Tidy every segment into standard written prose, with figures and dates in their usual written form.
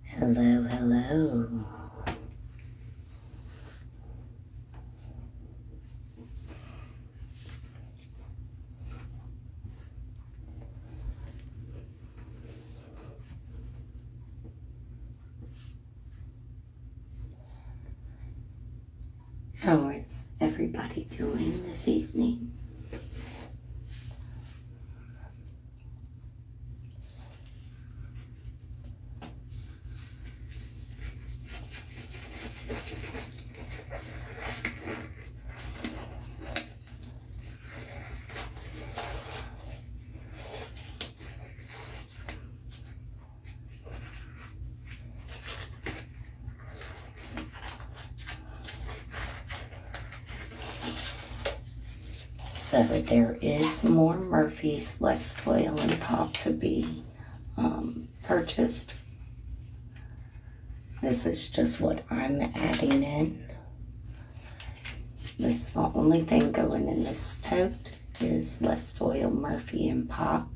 Hello, hello. How is everybody doing this evening? So there is more Murphy's Lestoil and Pop to be purchased. This is just what I'm adding in. This, the only thing going in this tote is Lestoil, Murphy, and Pop.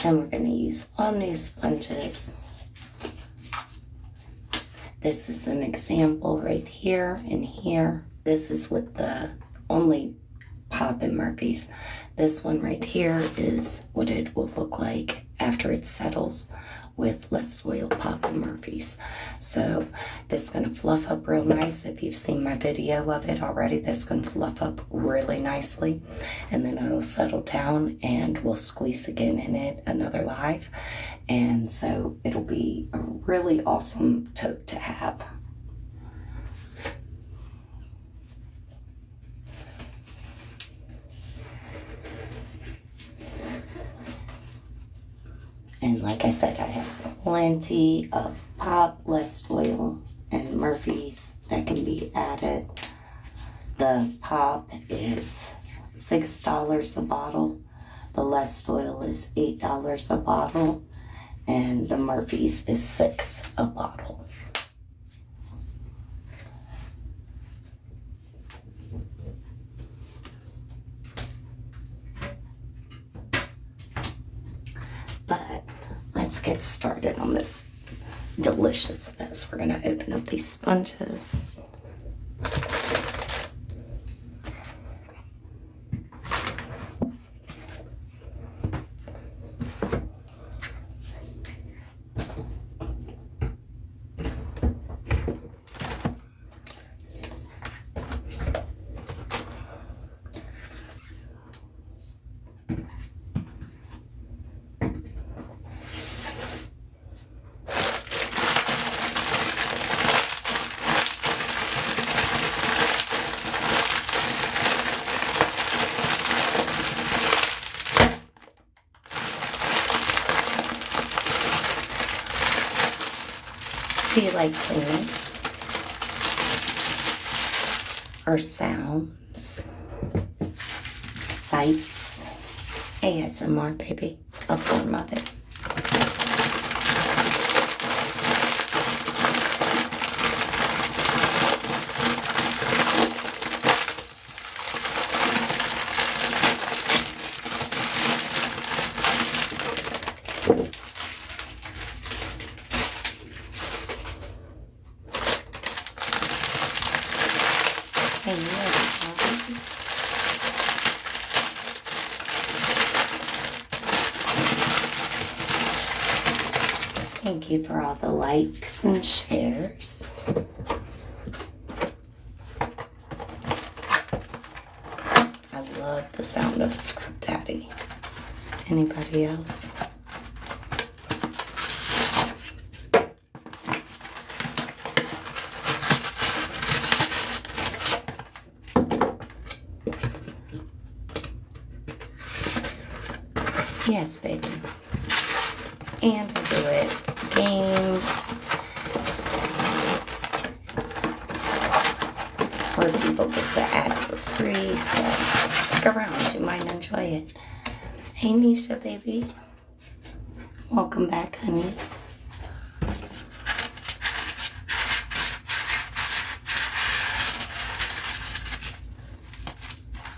And we're going to use all new sponges. This is an example right here and here. This is with the only Pop and Murphy's. This one right here is what it will look like after it settles with Lestoil, Pop, and Murphy's. So this is going to fluff up real nice. If you've seen my video of it already, this is going to fluff up really nicely. And then it'll settle down and we'll squeeze again in it another live. And so it'll be a really awesome tote to have. And like I said, I have plenty of Pop, Lestoil, and Murphy's that can be added. The Pop is $6 a bottle. The Lestoil is $8 a bottle. And the Murphy's is $6 a bottle. But let's get started on this deliciousness. We're going to open up these sponges. Do you like cleaning? Or sounds? Sights? It's ASMR, baby. A form of it. Thank you for all the likes and shares. I love the sound of a Scrub Daddy. Anybody else? Yes, baby. And I do it games, Or people get to add for free, so stick around, you might enjoy it. Hey Nisha, baby. Welcome back, honey.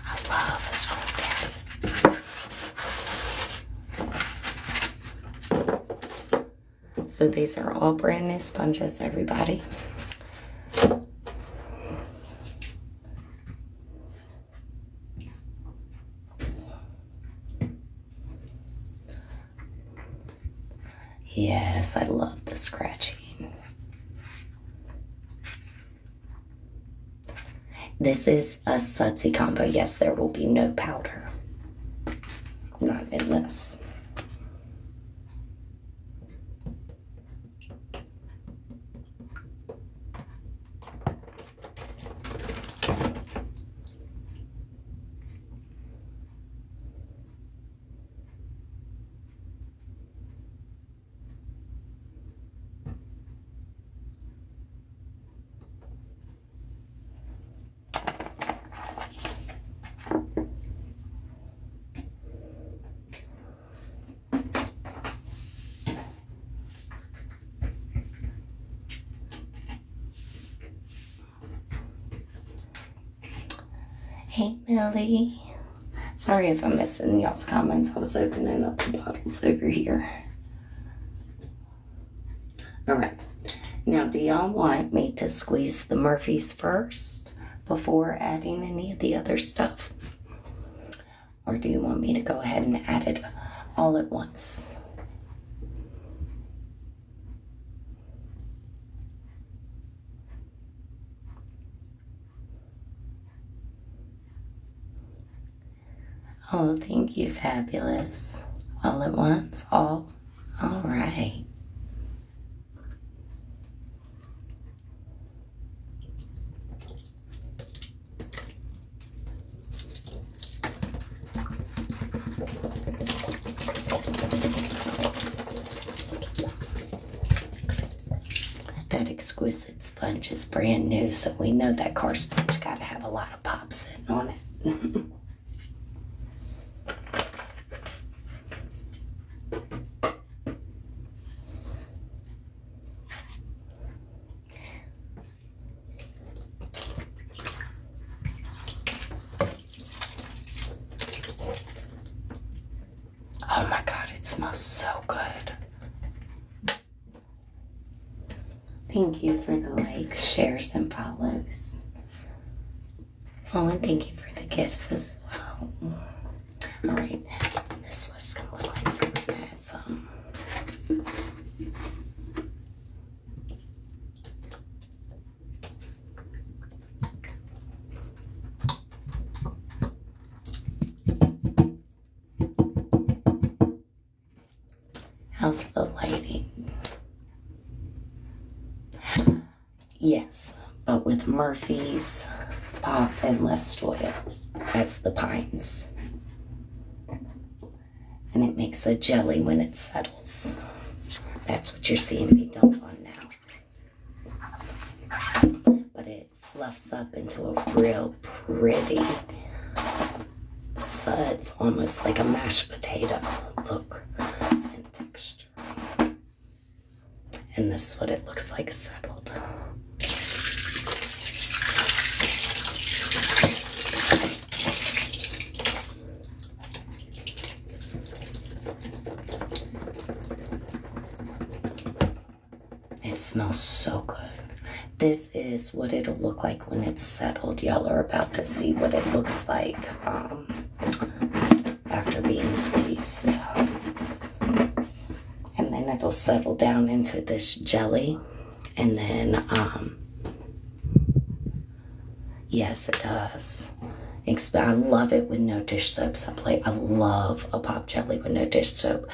I love a scrub daddy. So these are all brand new sponges, everybody. Yes, I love the scratching. This is a sudsy combo. Yes, there will be no powder. Not in this. Hey, Millie. Sorry if I'm missing y'all's comments. I was opening up the bottles over here. All right. Now, do y'all want me to squeeze the Murphys first before adding any of the other stuff? Or do you want me to go ahead and add it all at once? Oh, thank you, fabulous. All at once? All right. That exquisite sponge is brand new, so we know that car sponge got to have a lot of pop sitting on it. Oh my God, it smells so good. Thank you for the likes, shares, and follows. Oh, and thank you for the gifts as well. All right, this is what it's gonna look like. So we're gonna add some. How's the lighting? Yes, but with Murphy's, Pop, and Lestoil as the pines. And it makes a jelly when it settles. That's what you're seeing me dump on now. But it fluffs up into a real pretty suds, almost like a mashed potato look and texture. And this is what it looks like settled. It smells so good. This is what it'll look like when it's settled. Y'all are about to see what it looks like after being squeezed. And then it'll settle down into this jelly. And then, yes, it does. I love it with no dish soaps. I love a pop jelly with no dish soap.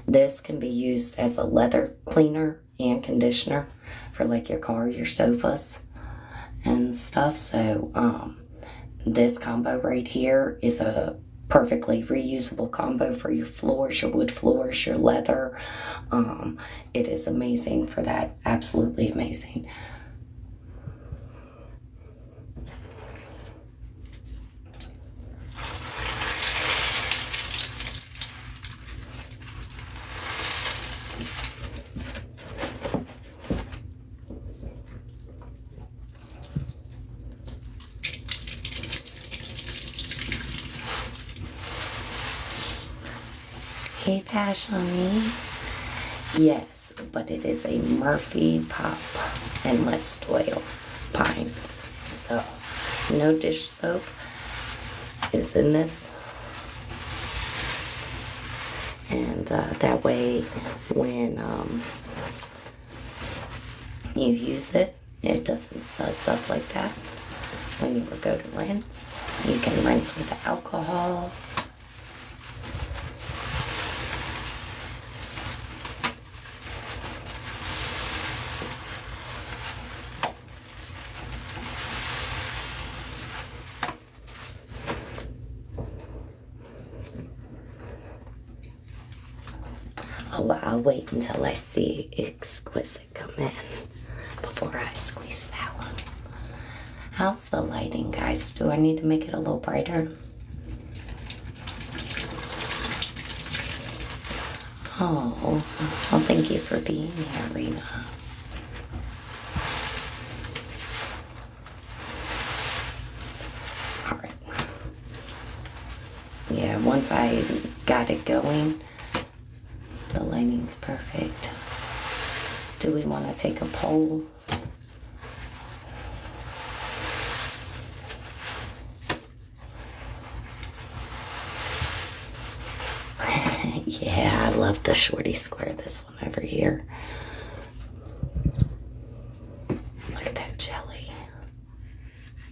This can be used as a leather cleaner and conditioner for like your car, your sofas and stuff. So this combo right here is a perfectly reusable combo for your floors, your wood floors, your leather. It is amazing for that. Absolutely amazing. Hey, Fashionly. Yes, but it is a Murphy Pop and Lestoil Pines. So, no dish soap is in this. And that way, when you use it, it doesn't suds up like that. When you go to rinse, you can rinse with the alcohol. Oh, well, I'll wait until I see Exquisite come in before I squeeze that one. How's the lighting, guys? Do I need to make it a little brighter? Oh, well, thank you for being here, Rena. All right. Yeah, once I got it going, the lighting's perfect. Do we want to take a poll? Yeah, I love the shorty square, this one over here. Look at that jelly.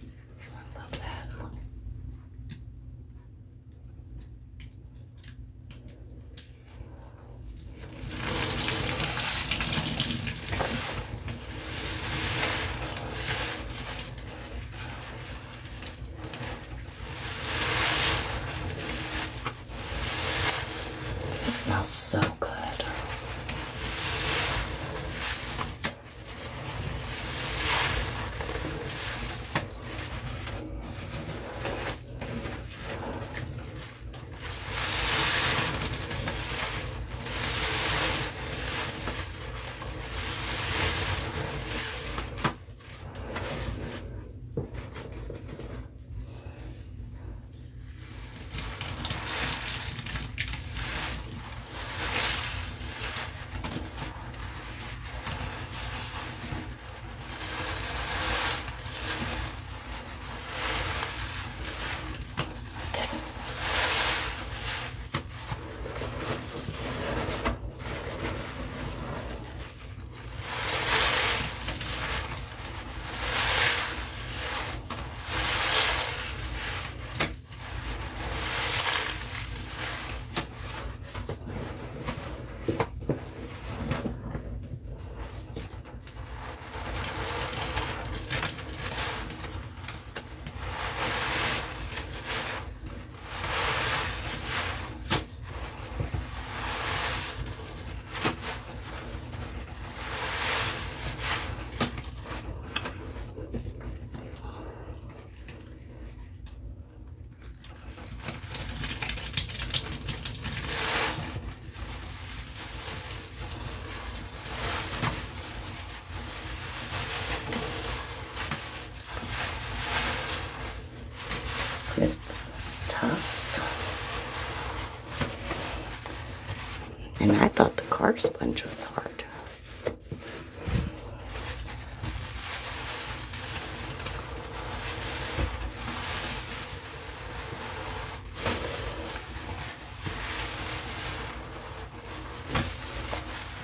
I love that. It smells so good. This is tough. And I thought the car sponge was hard.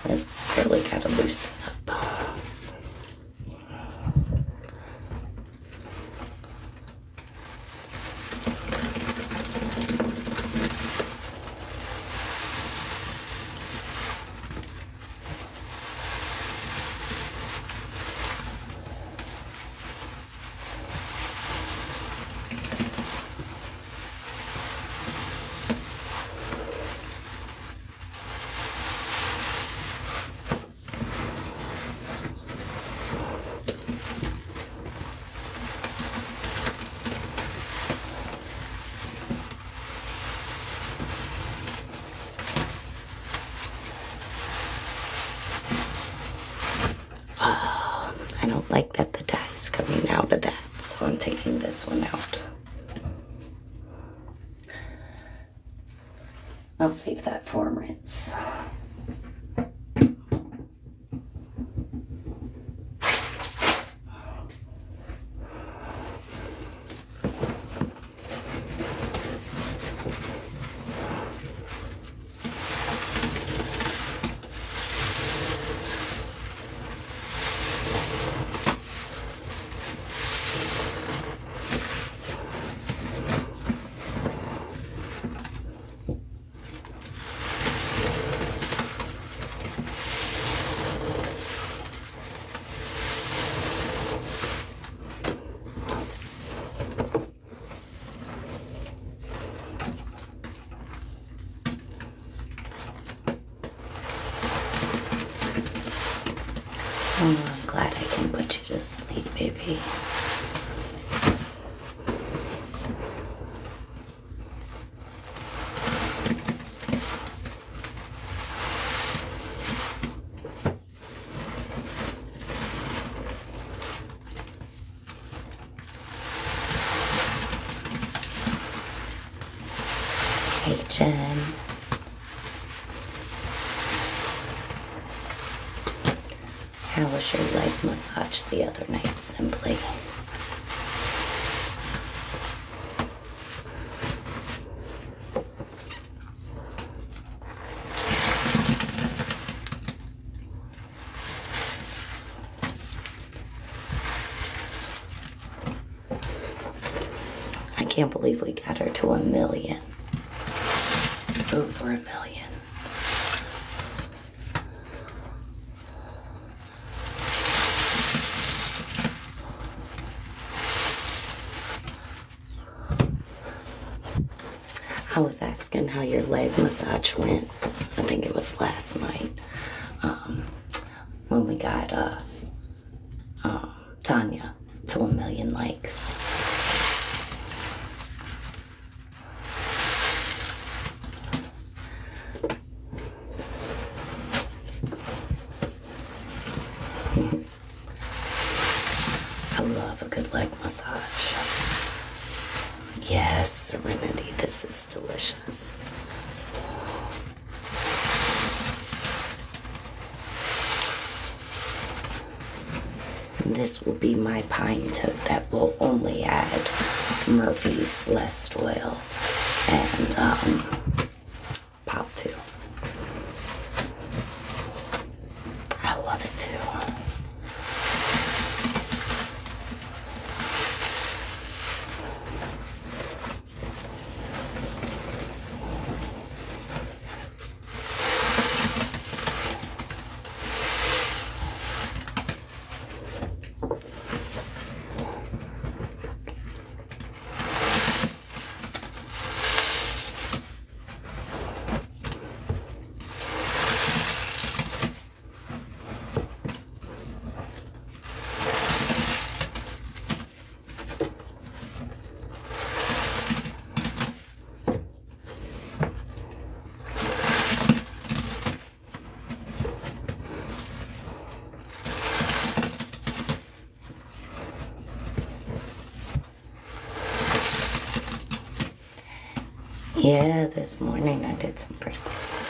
This really gotta loosen up. I don't like that the dye is coming out of that, so I'm taking this one out. I'll save that for rinse. Oh, I'm glad I can put you to sleep, baby. Hey, Jen. How was your leg massage the other night, Simply? I can't believe we got her to 1 million. Over 1 million. I was asking how your leg massage went. I think it was last night when we got Tanya to 1 million likes. I love a good leg massage. Yes, Serenity, this is delicious. This will be my pine toad that will only add Murphy's Lestoil and pop to. I love it too. Yeah, this morning I did some pretty cool stuff.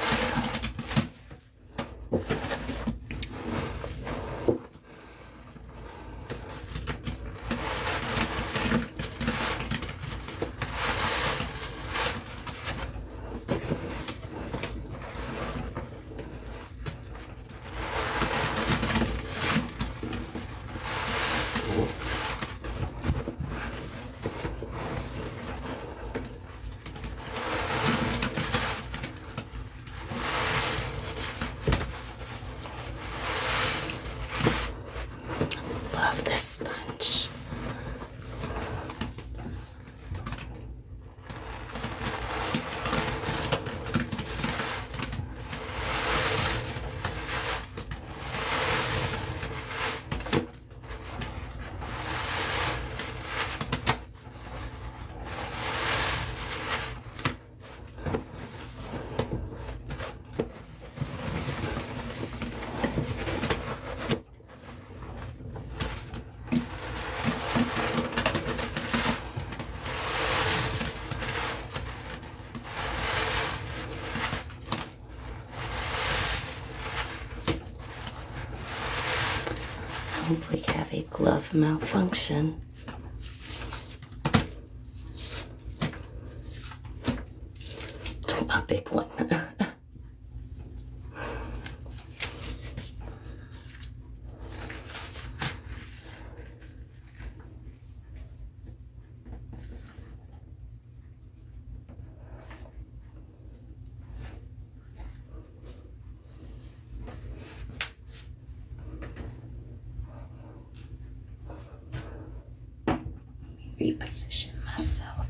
hope we have a glove malfunction. A big one. Reposition myself.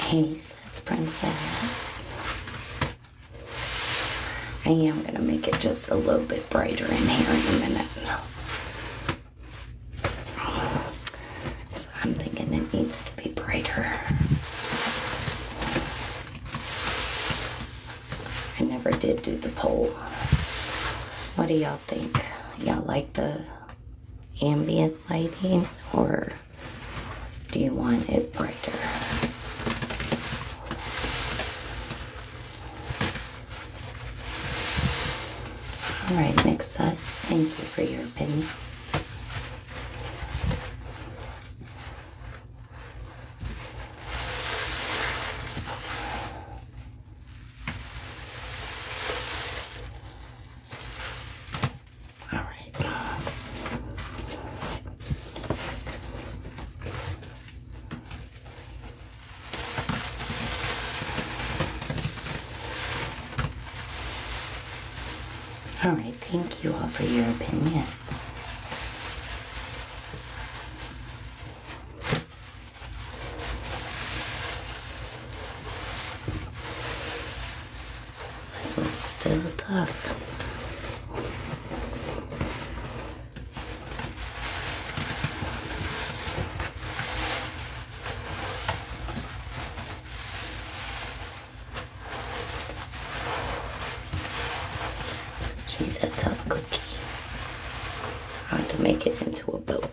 Hey, it's Princess. I am going to make it just a little bit brighter in here in a minute. So I'm thinking it needs to be brighter. I never did do the poll. What do y'all think? Y'all like the ambient lighting, or do you want it brighter? All right, Mix Suds, thank you for your opinion. All right. All right, thank you all for your opinions. This one's still tough. She's a tough cookie. I had to make it into a boat.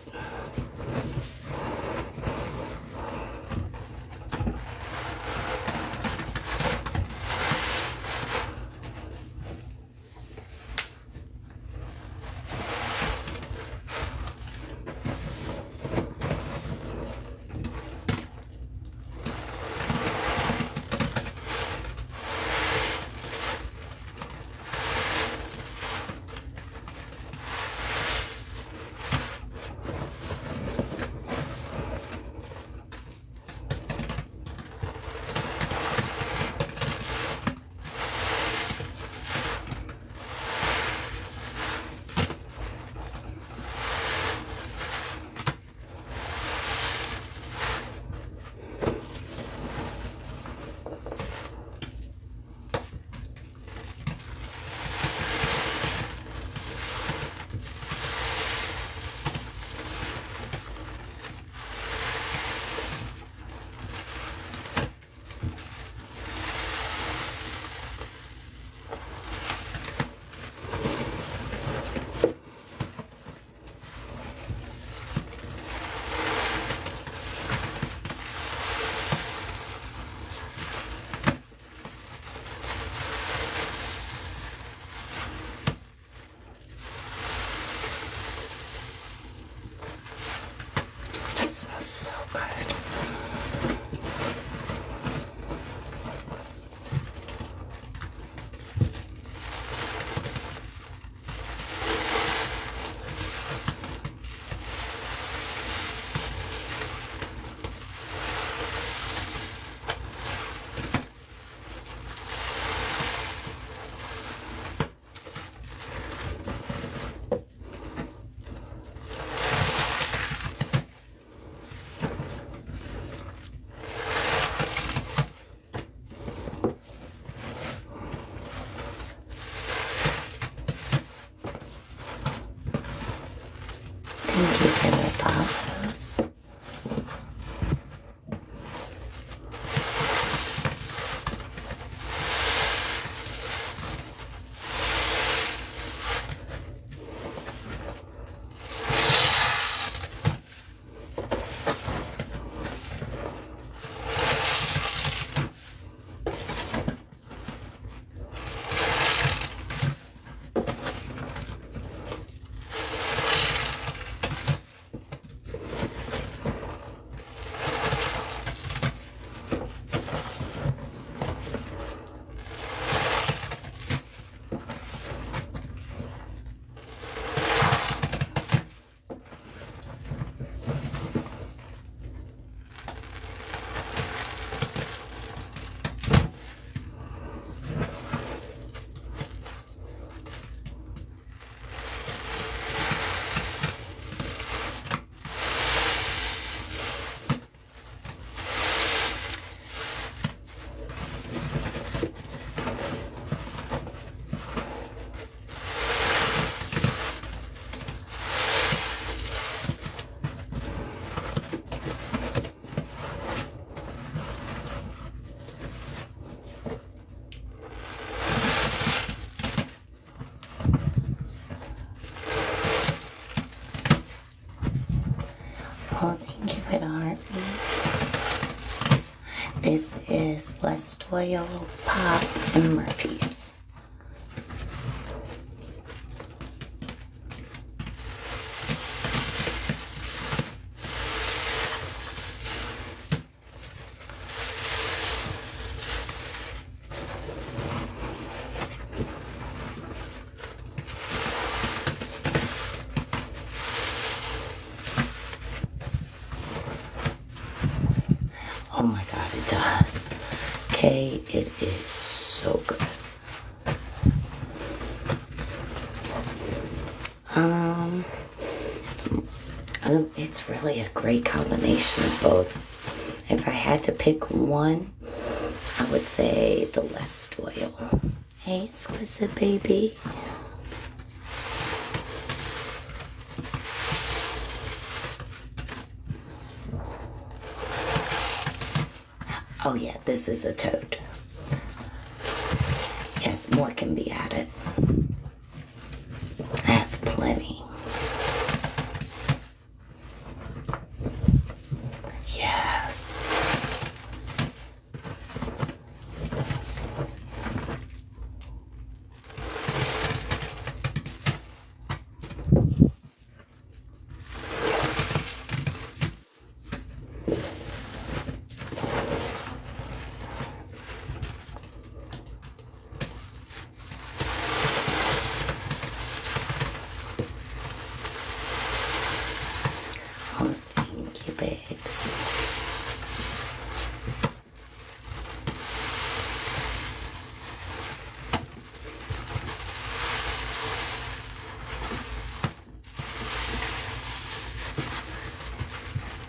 This is Lestoil, Pop, and Murphy's. Oh my god, it does. Okay, it is so good. It's really a great combination of both. If I had to pick one, I would say the Lestoil. Hey, exquisite baby. Oh yeah, this is a toad. Yes, more can be added. I have plenty. Yes. Oh, thank you, babes.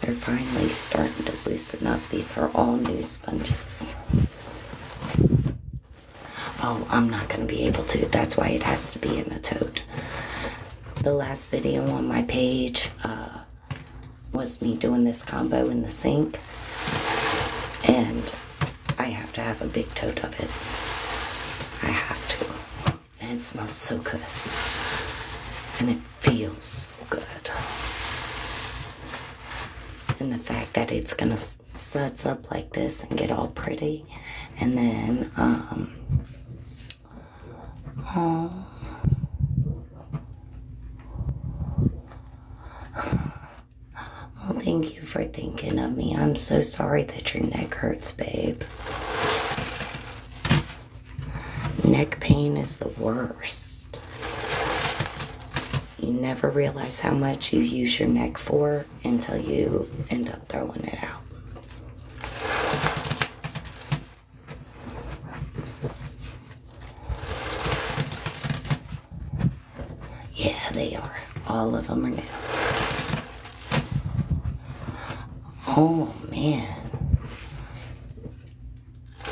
They're finally starting to loosen up. These are all new sponges. Oh, I'm not going to be able to. That's why it has to be in a tote. The last video on my page was me doing this combo in the sink. And I have to have a big tote of it. I have to. And it smells so good. And it feels so good. And the fact that it's gonna suds up like this and get all pretty. And then, well, thank you for thinking of me. I'm so sorry that your neck hurts, babe. Neck pain is the worst. You never realize how much you use your neck for until you end up throwing it out. Yeah, they are. All of them are new. Oh, man.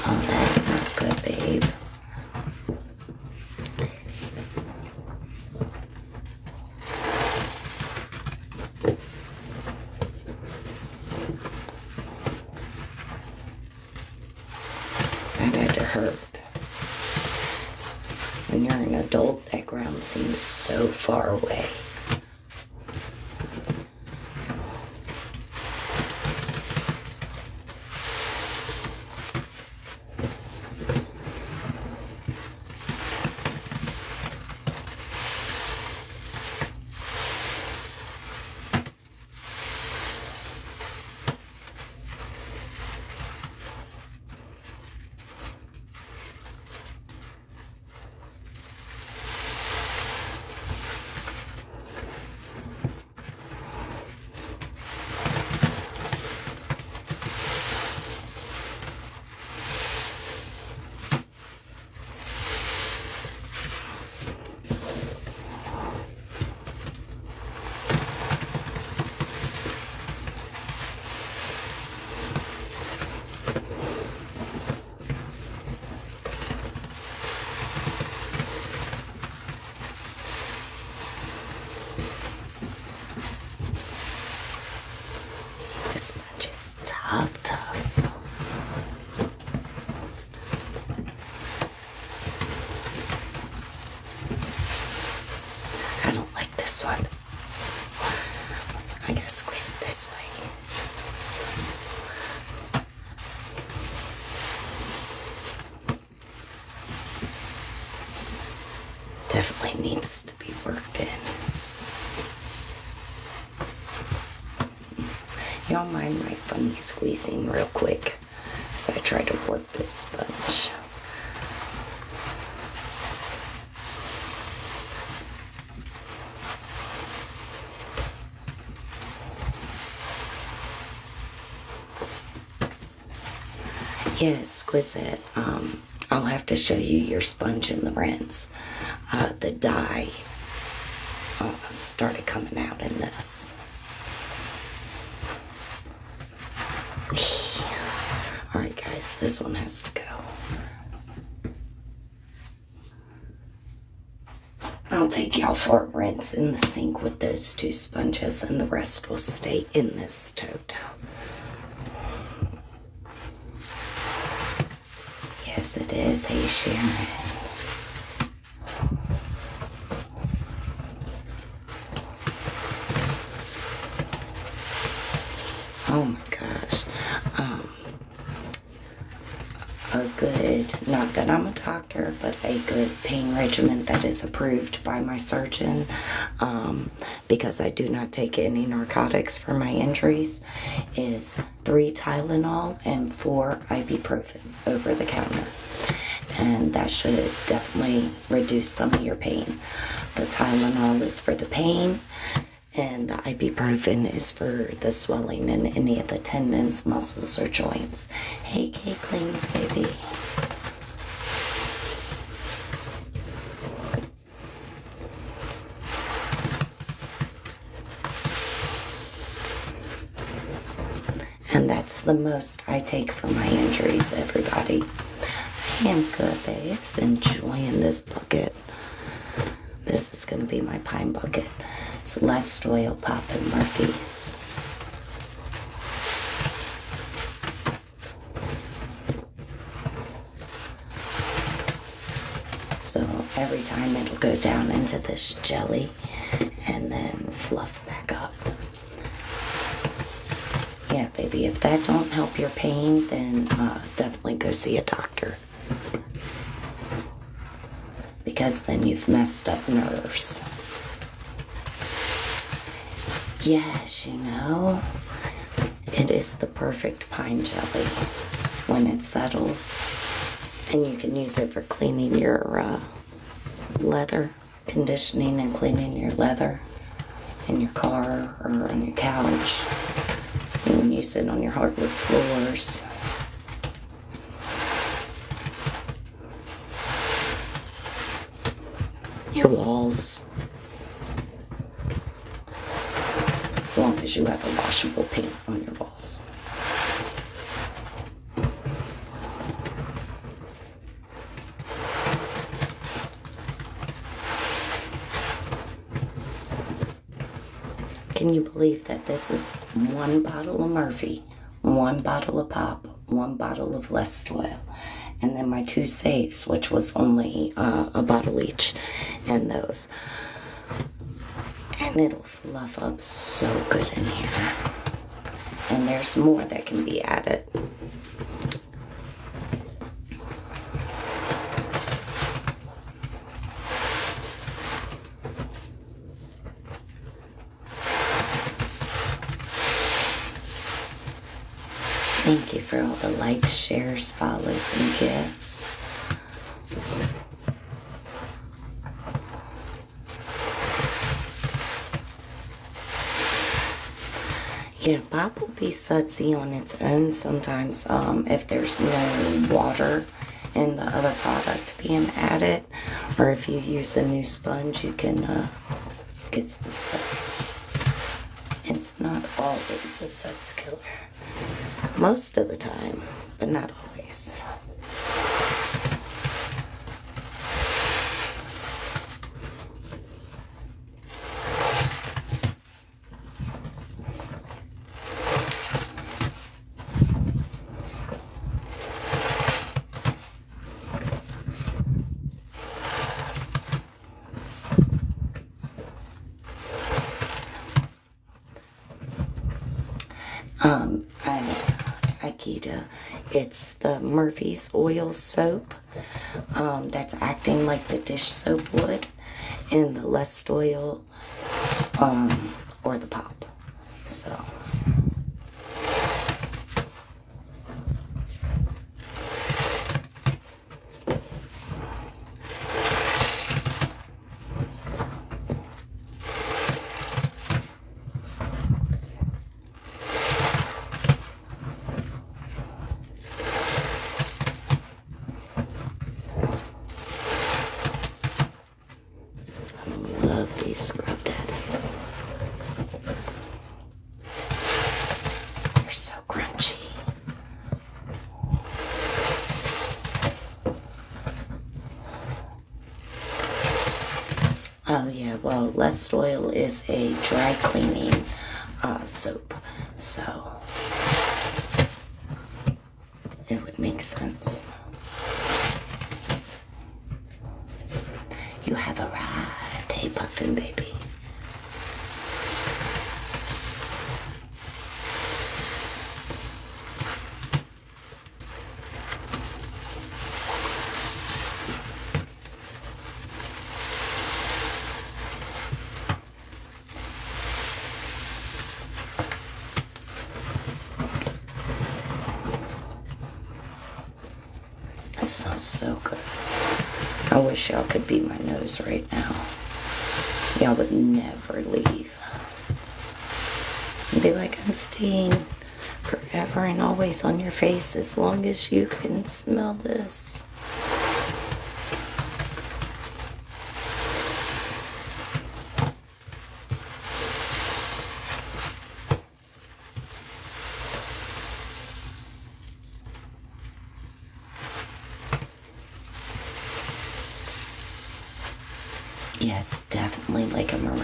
Oh, that's not good, babe. That had to hurt. When you're an adult, that ground seems so far away. This sponge is tough. I don't like this one. I gotta squeeze it this way. definitely needs to be worked in. Y'all mind my funny squeezing real quick as I try to work this sponge. Yeah, exquisite. I'll have to show you your sponge in the rinse. The dye started coming out in this. Alright guys, this one has to go. I'll take y'all for a rinse in the sink with those two sponges, and the rest will stay in this tote. Yes, it is. Hey, Sharon. Oh my gosh. A good, not that I'm a doctor, but a good pain regimen that is approved by my surgeon, because I do not take any narcotics for my injuries, is 3 Tylenol and 4 ibuprofen over the counter. And that should definitely reduce some of your pain. The Tylenol is for the pain, and the ibuprofen is for the swelling in any of the tendons, muscles, or joints. Hey, K Cleans, baby. And that's the most I take for my injuries, everybody. I am good, babes. Enjoying this bucket. This is going to be my pine bucket. It's Lestoil Pop and Murphy's. So every time it'll go down into this jelly and then fluff back up. Yeah, baby, if that don't help your pain, then definitely go see a doctor. Because then you've messed up nerves. Yes, you know, it is the perfect pine jelly when it settles. And you can use it for cleaning your leather, conditioning and cleaning your leather in your car or on your couch. You can use it on your hardwood floors. Your walls. As long as you have a washable paint on your walls. Can you believe that this is 1 bottle of Murphy, 1 bottle of Pop, 1 bottle of Lestoil, and then my 2 safes, which was only a bottle each, and those. And it'll fluff up so good in here. And there's more that can be added. Thank you for all the likes, shares, follows, and gifts. Yeah, Pop will be sudsy on its own sometimes if there's no water in the other product being added. Or if you use a new sponge, you can get some suds. It's not always a suds killer. Most of the time, but not always. I Nikita. It's the Murphy's Oil Soap that's acting like the dish soap would, and the Lestoil or the Pop. So these scrub daddies. They're so crunchy. Oh yeah, well, Lestoil is a dry cleaning soap, so it would make sense. You have arrived. Hey, Puffin baby. It smells so good. I wish y'all could be my nose right now. Y'all would never leave. And be like, I'm staying forever and always on your face as long as you can smell this. Yes, definitely like a meringue.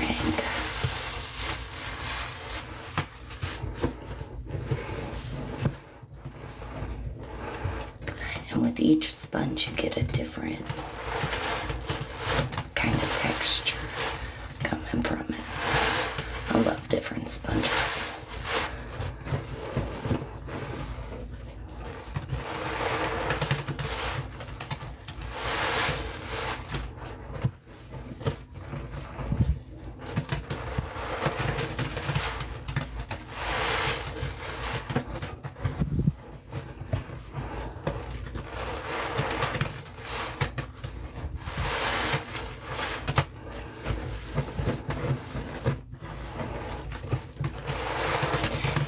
And with each sponge, you get a different kind of texture coming from it. I love different sponges.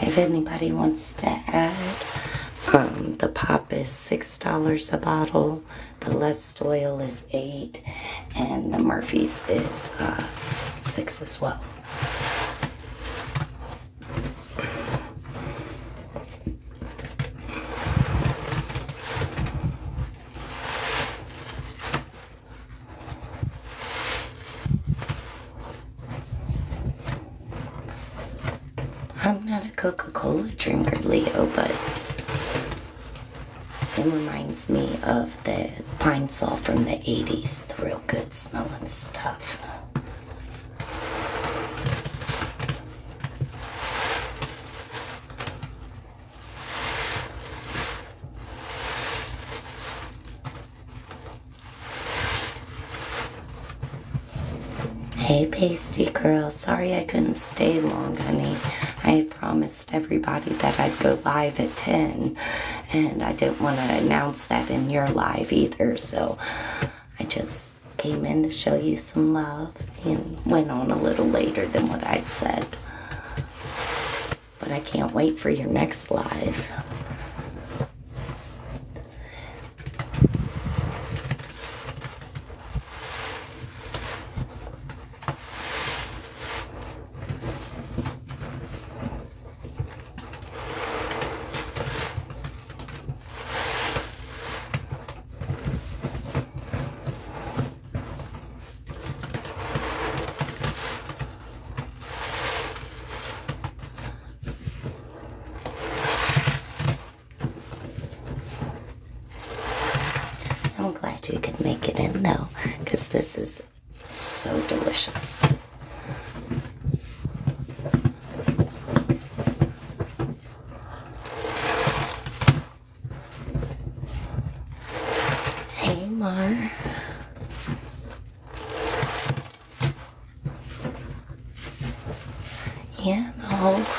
If anybody wants to add, the Pop is $6 a bottle, the Lestoil is $8, and the Murphy's is $6 as well. I'm not a Coca-Cola drinker, Leo, but it reminds me of the Pine Sol from the 80s, the real good smelling stuff. Hey, Pasty Girl. Sorry I couldn't stay long, honey. I had promised everybody that I'd go live at 10, and I didn't want to announce that in your live either, so I just came in to show you some love and went on a little later than what I'd said. But I can't wait for your next live. I'm glad you could make it in though, because this is so delicious.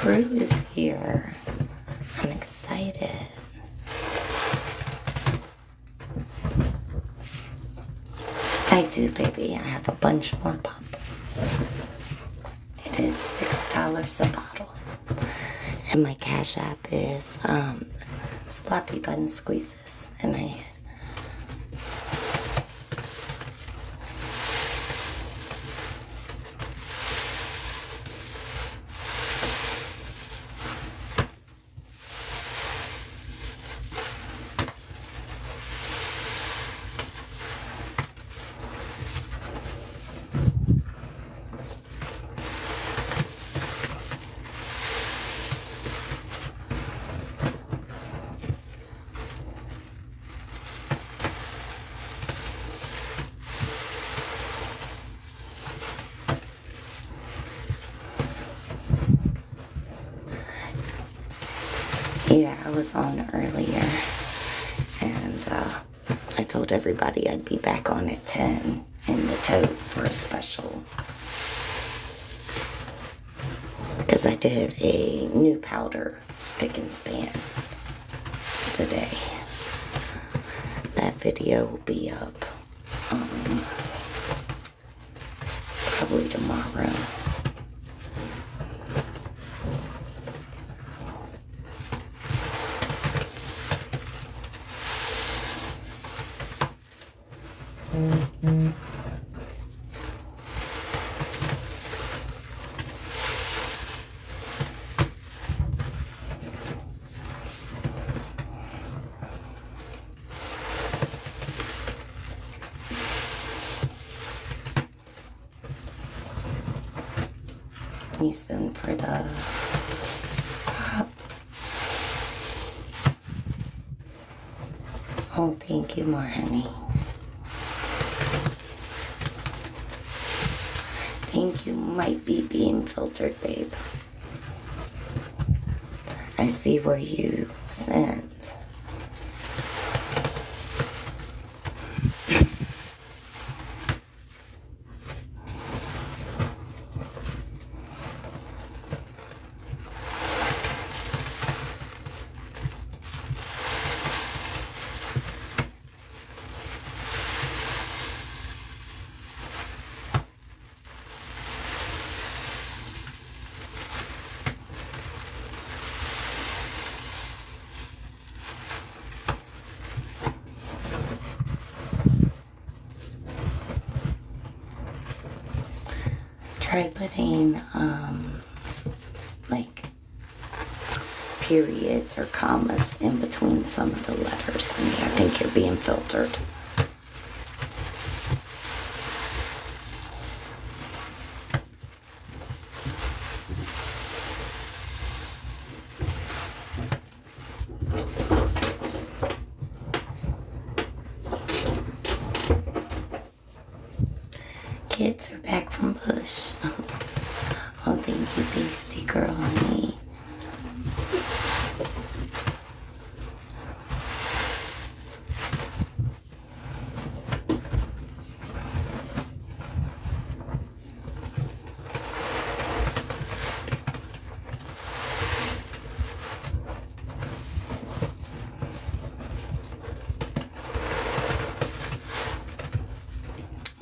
crew is here. I'm excited. I do, baby. I have a bunch more pop. It is $6 a bottle. And my Cash App is SlopBeeBun.Squeezes. And yeah, I was on earlier, and I told everybody I'd be back on at 10 in the tote for a special. Because I did a new powder spick and span today. That video will be up probably tomorrow. Use them for the pop. Oh, thank you, more honey. Think you might be being filtered, babe. I see where you sent. Try putting like periods or commas in between some of the letters. I mean, I think you're being filtered. Kids are back from Bush. Oh, thank you, beastie girl, honey.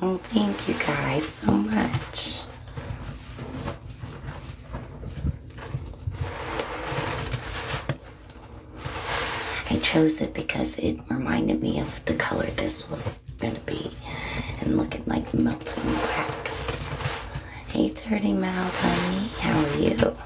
Oh, thank you guys so much. I chose it because it reminded me of the color this was going to be and looking like melting wax. Hey, Dirty Mouth, honey. How are you?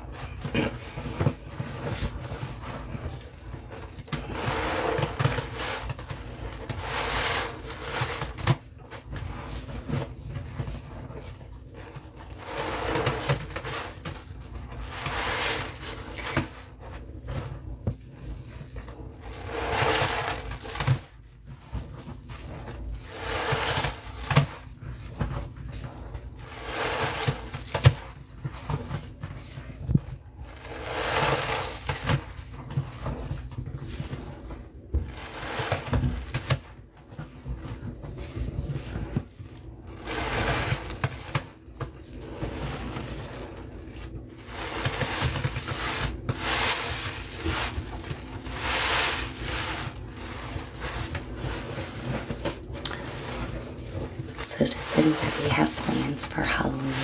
So does anybody have plans for Halloween?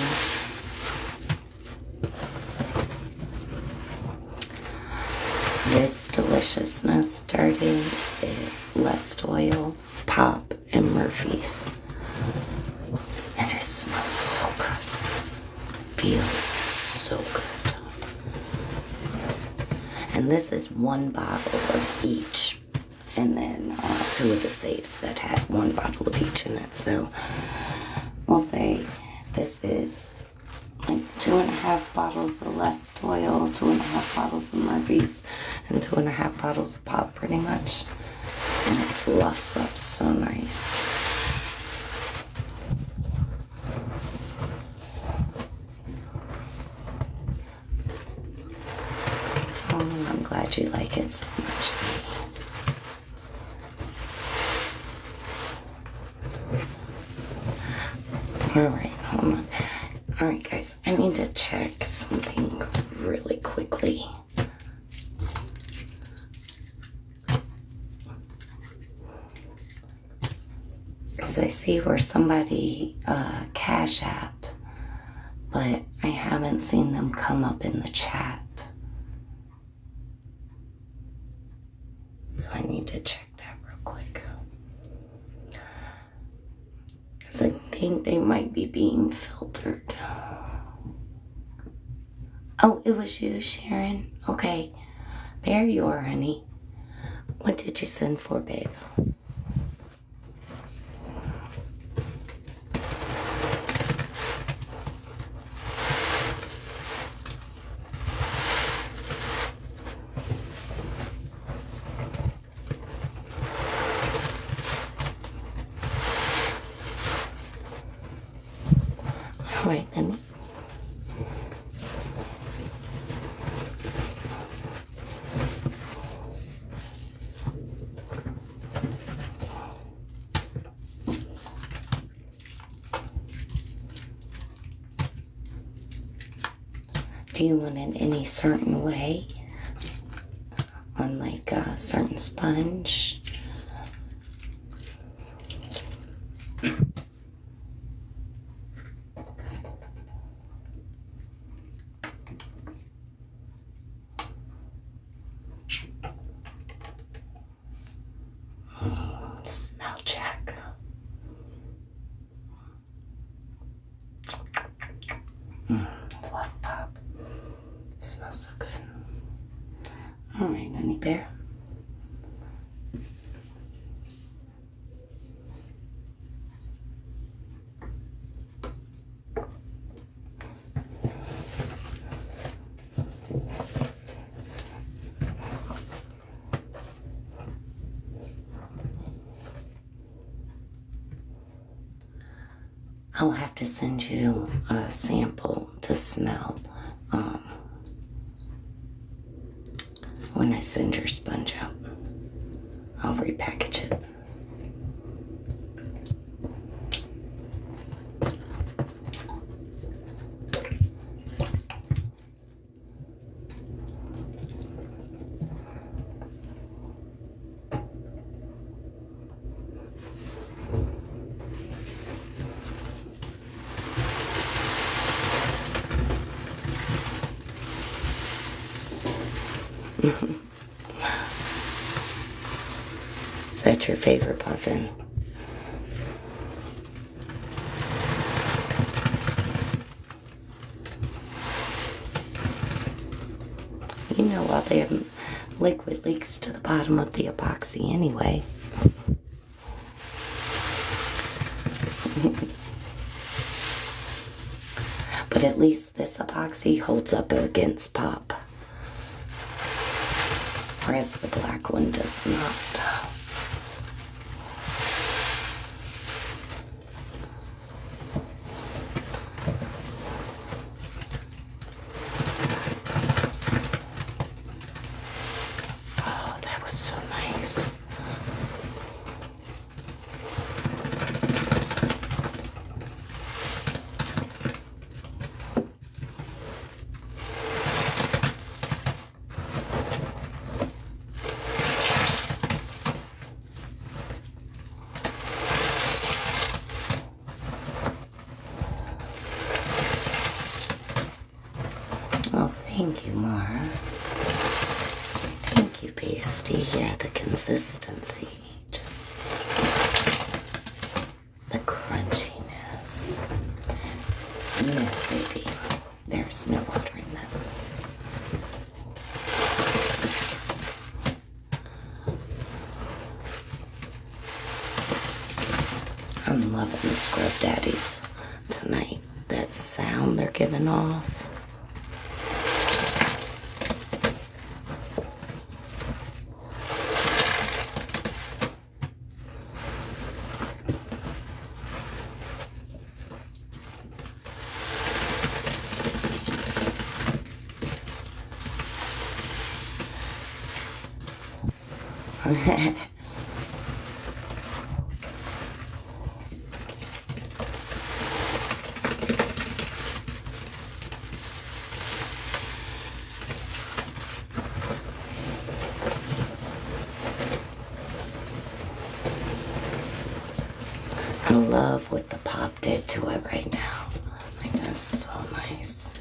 This deliciousness started is Lestoil, Pop, and Murphy's. And it smells so good. Feels so good. And this is one bottle of each. And then 2 of the safes that had 1 bottle of each in it. So we'll say this is like 2.5 bottles of Lestoil, 2.5 bottles of Murphy's, and 2.5 bottles of Pop, pretty much. And it fluffs up so nice. Oh, I'm glad you like it so much. Alright, hold on. Alright guys, I need to check something really quickly. Because I see where somebody cash at, but I haven't seen them come up in the chat. So I need to check that real quick. Because I think they might be being filtered. Oh, it was you, Sharon? Okay. There you are, honey. What did you send for, babe? All right, honey. Do you want it any certain way? On like a certain sponge? Smell check. Love Pop. Smells so good. All right, honey bear. I'll have to send you a sample to smell when I send your sponge out. I'll repackage it. Is that your favorite puffin? You know, all the liquid leaks to the bottom of the epoxy anyway. But at least this epoxy holds up against pop, whereas the black one does not. Oh, that was so nice. Thank you, Mara. Thank you, Pasty. Yeah, the consistency. Just the crunchiness. No, baby. There's no water in this. I'm loving the Scrub Daddies tonight. That sound they're giving off. I love what the pop did to it right now. Like, that's so nice.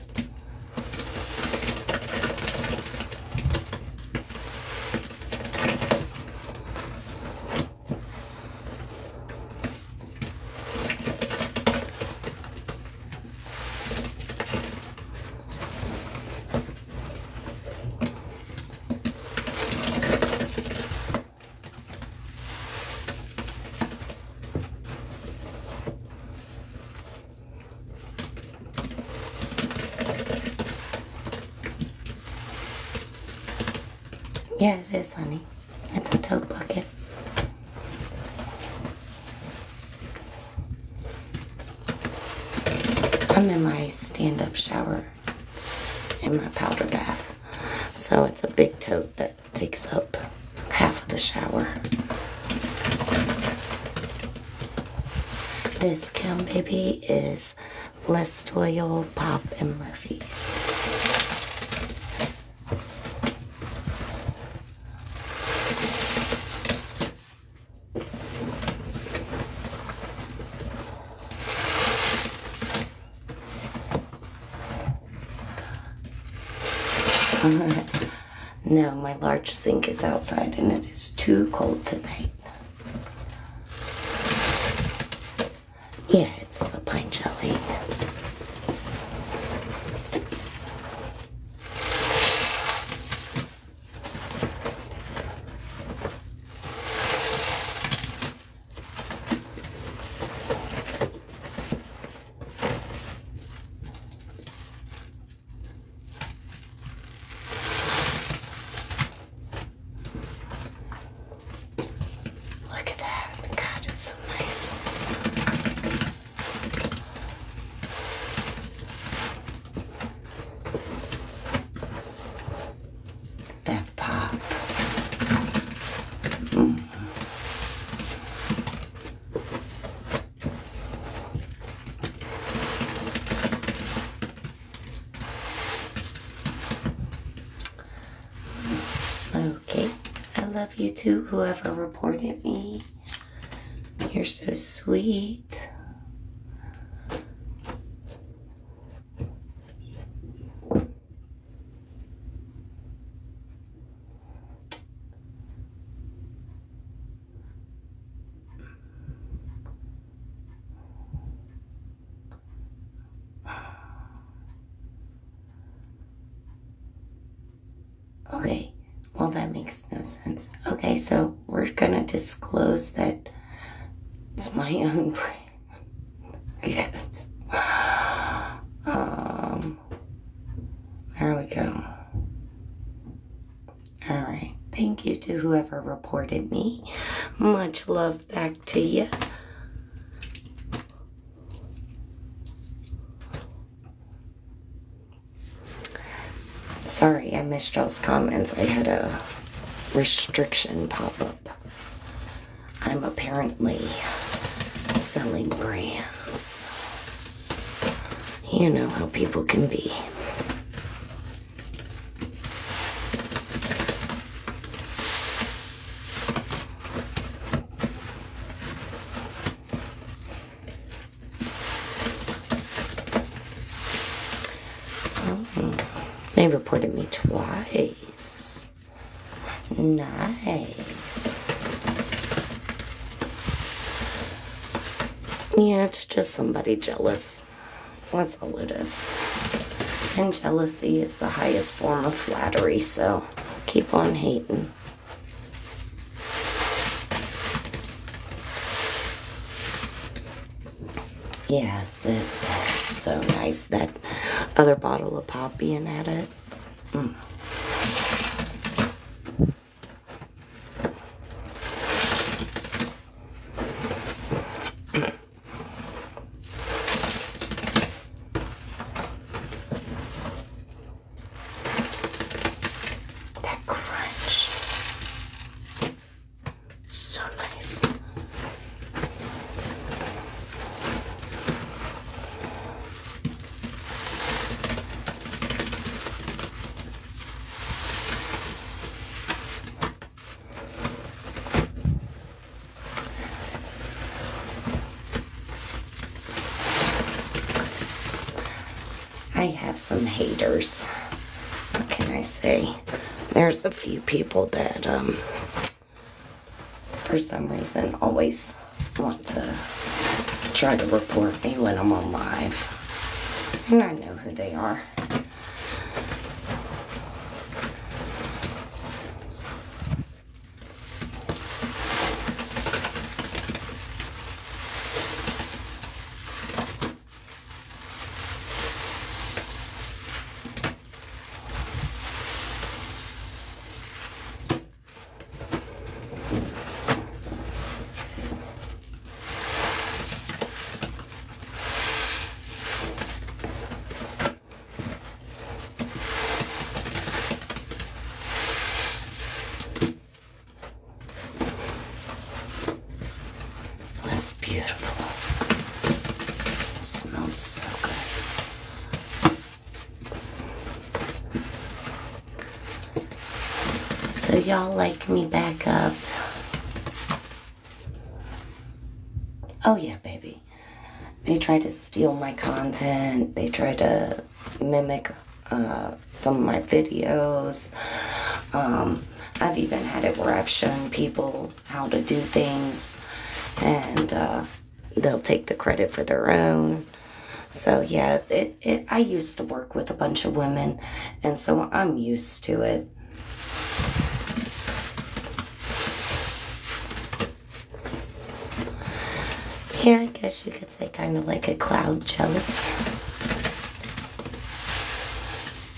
Yeah, it is, honey. It's a tote bucket. I'm in my stand-up shower in my powder bath. So it's a big tote that takes up half of the shower. This Kim baby is Lestoil, Pop, and Murphy's. No, my large sink is outside and it is too cold tonight. Yeah, it's the pine jelly. Look at that. God, it's so nice. That pop. Okay. I love you too, whoever reported me. You're so sweet. Okay, well, that makes no sense. Okay, so we're gonna disclose that it's my own brand. Yes. There we go. All right. Thank you to whoever reported me. Much love back to you. Sorry, I missed y'all's comments. I had a restriction pop up. I'm apparently selling brands. You know how people can be. They reported me twice. Nice. Yeah, it's just somebody jealous. That's all it is. And jealousy is the highest form of flattery, so keep on hating. Yes, this is so nice. That other bottle of pop being at it. That crunch. So nice. I have some haters. What can I say? There's a few people that, for some reason, always want to try to report me when I'm on live. And I know who they are. That's beautiful. It smells so good. So y'all like me back up? Oh yeah, baby. They try to steal my content. They try to mimic some of my videos. I've even had it where I've shown people how to do things, and they'll take the credit for their own. So yeah, I used to work with a bunch of women, and so I'm used to it. Yeah, I guess you could say kind of like a cloud jelly.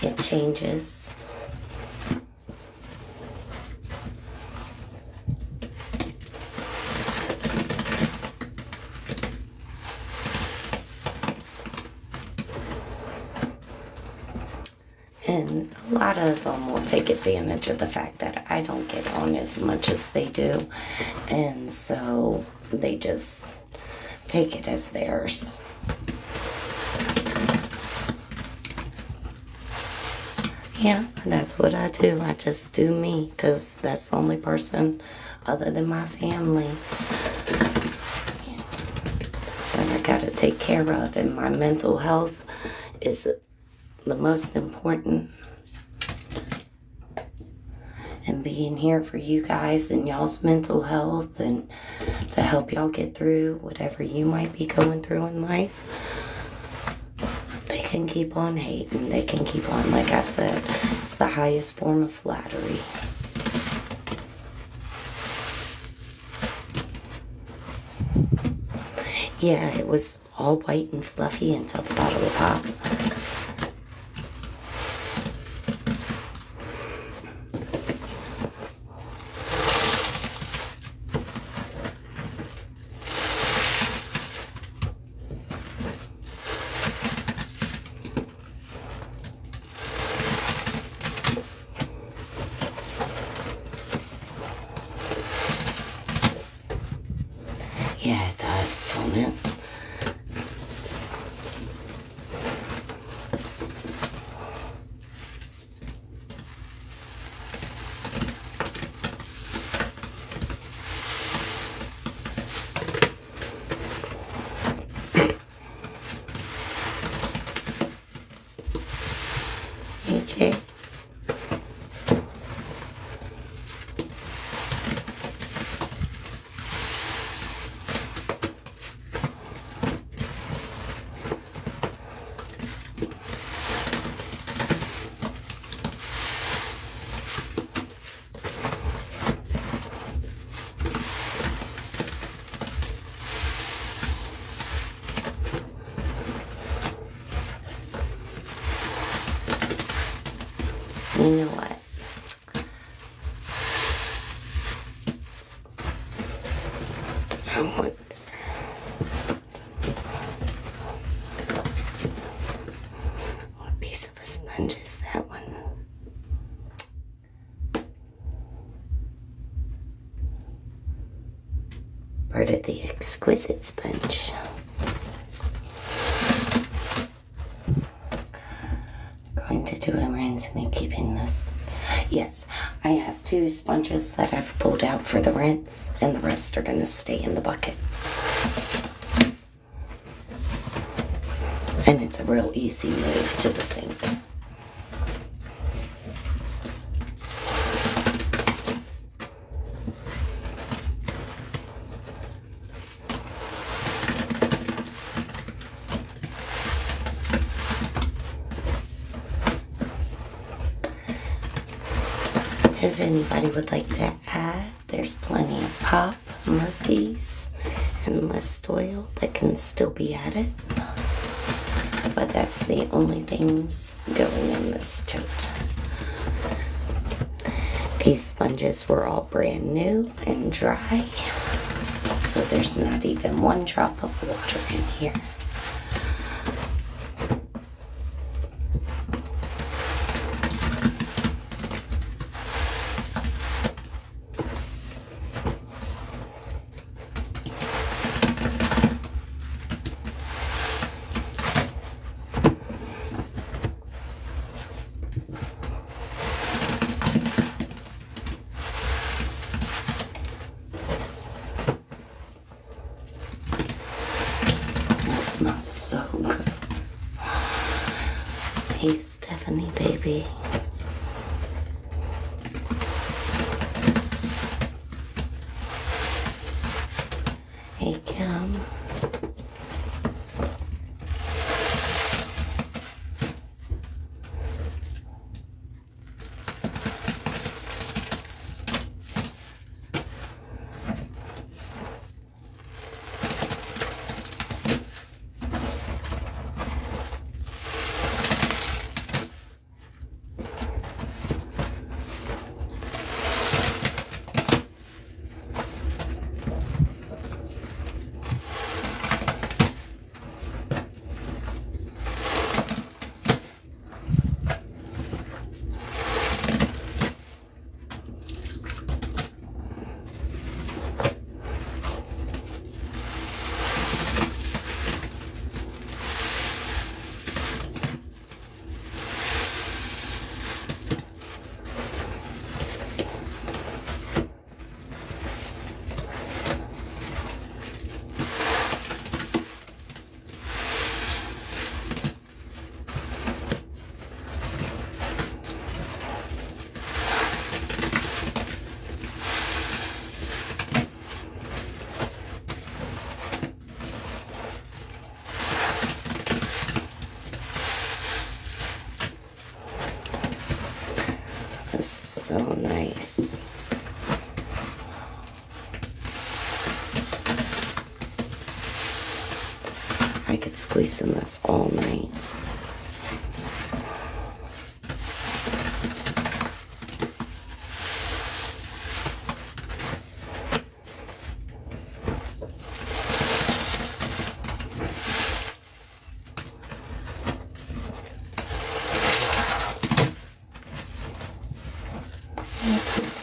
It changes. And a lot of them will take advantage of the fact that I don't get on as much as they do. And so they just take it as theirs. Yeah, that's what I do. I just do me, because that's the only person other than my family that I gotta take care of. And my mental health is the most important. And being here for you guys and y'all's mental health, and to help y'all get through whatever you might be going through in life. They can keep on hating. They can keep on, like I said, it's the highest form of flattery. Yeah, it was all white and fluffy until the bottle of pop. Yeah, it does, don't it? Hey, Jay. You know what? What piece of a sponge is that one? Part of the exquisite sponge. Going to do a rinse and keeping this. Yes, I have 2 sponges that I've pulled out for the rinse, and the rest are going to stay in the bucket. And it's a real easy move to the sink. If anybody would like to add, there's plenty of Pop, Murphy's, and Lestoil that can still be added. But that's the only things going in this tote. These sponges were all brand new and dry, so there's not even 1 drop of water in here. It smells so good. Hey, Stephanie, baby. Hey, Kim. So nice. I could squeeze in this all night.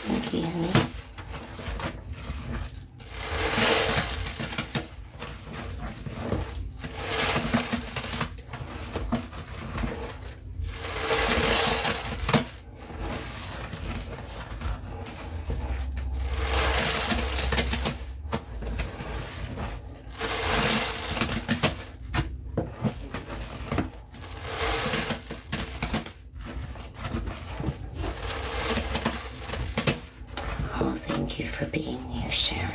Thank you, honey. Oh, thank you for being here, Sharon.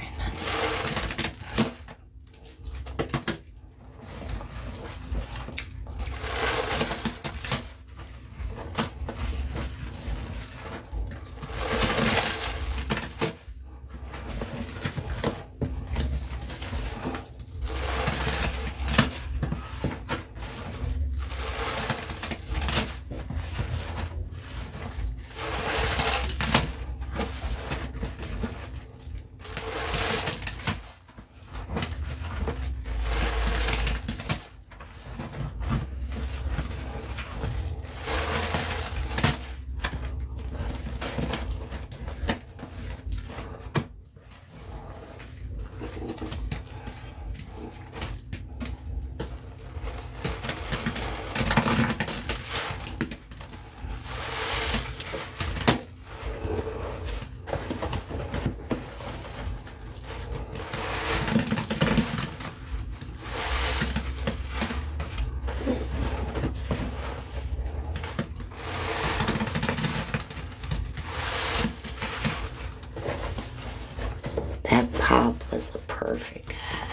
pop was a perfect ad.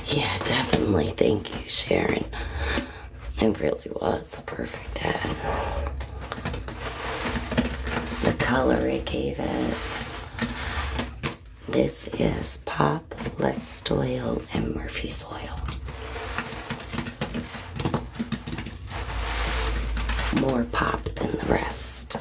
Yeah, definitely. Thank you, Sharon. It really was a perfect ad. The color it gave it. This is Pop, Lestoil, and Murphy's Oil. More pop than the rest.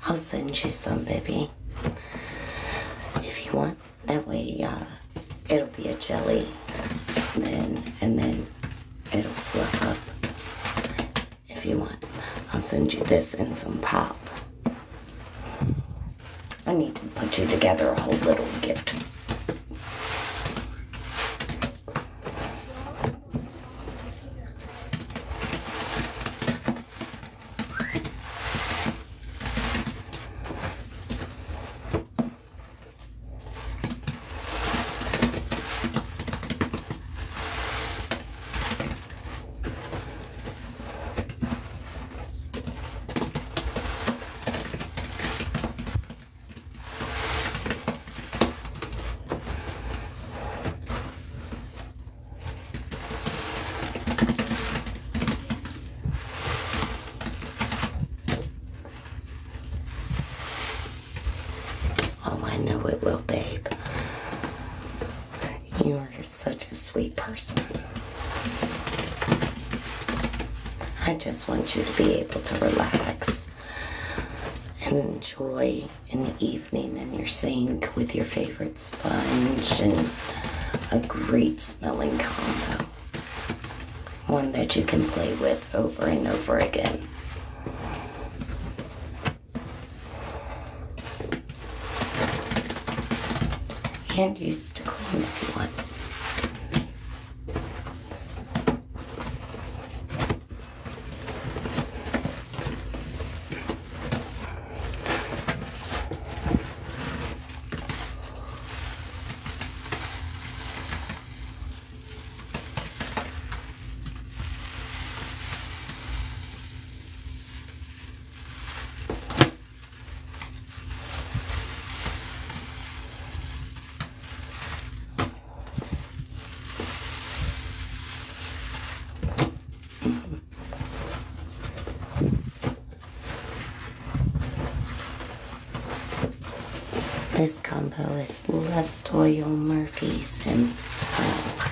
I'll send you some, baby, if you want. That way, it'll be a jelly, and then it'll fluff up. If you want, I'll send you this and some pop. I need to put you together a whole little gift. I know it will, babe. You are such a sweet person. I just want you to be able to relax and enjoy an evening in your sink with your favorite sponge and a great smelling combo. One that you can play with over and over again. And use to clean if you want. This combo is Lestoil, Murphy's, and Pearl Wine.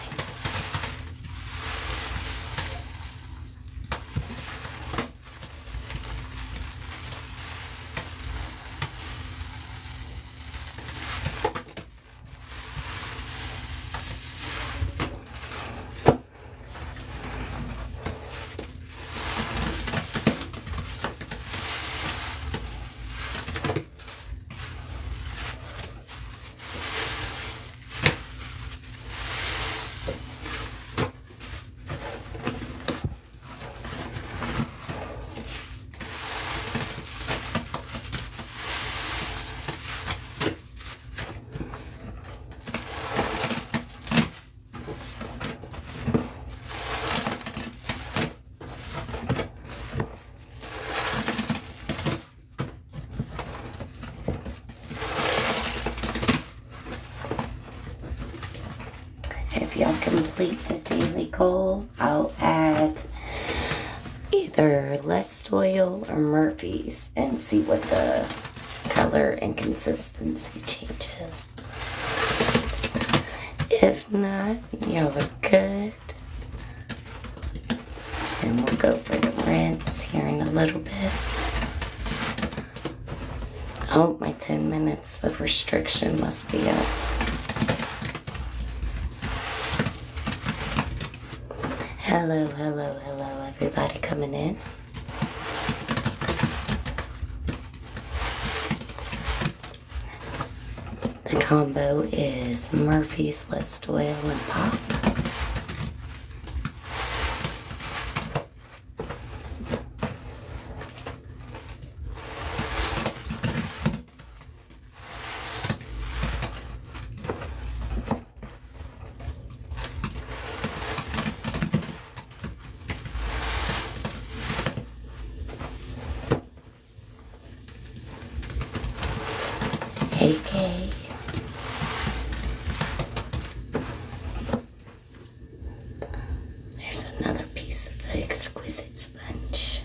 If y'all complete the daily goal, I'll add either Lestoil or Murphy's and see what the color and consistency changes. If not, y'all are good. And we'll go for the rinse here in a little bit. Oh, my 10 minutes of restriction must be up. Hello, hello, hello, everybody coming in. The combo is Murphy's, Lestoil, and Pop. Hey, Kay. There's another piece of the exquisite sponge.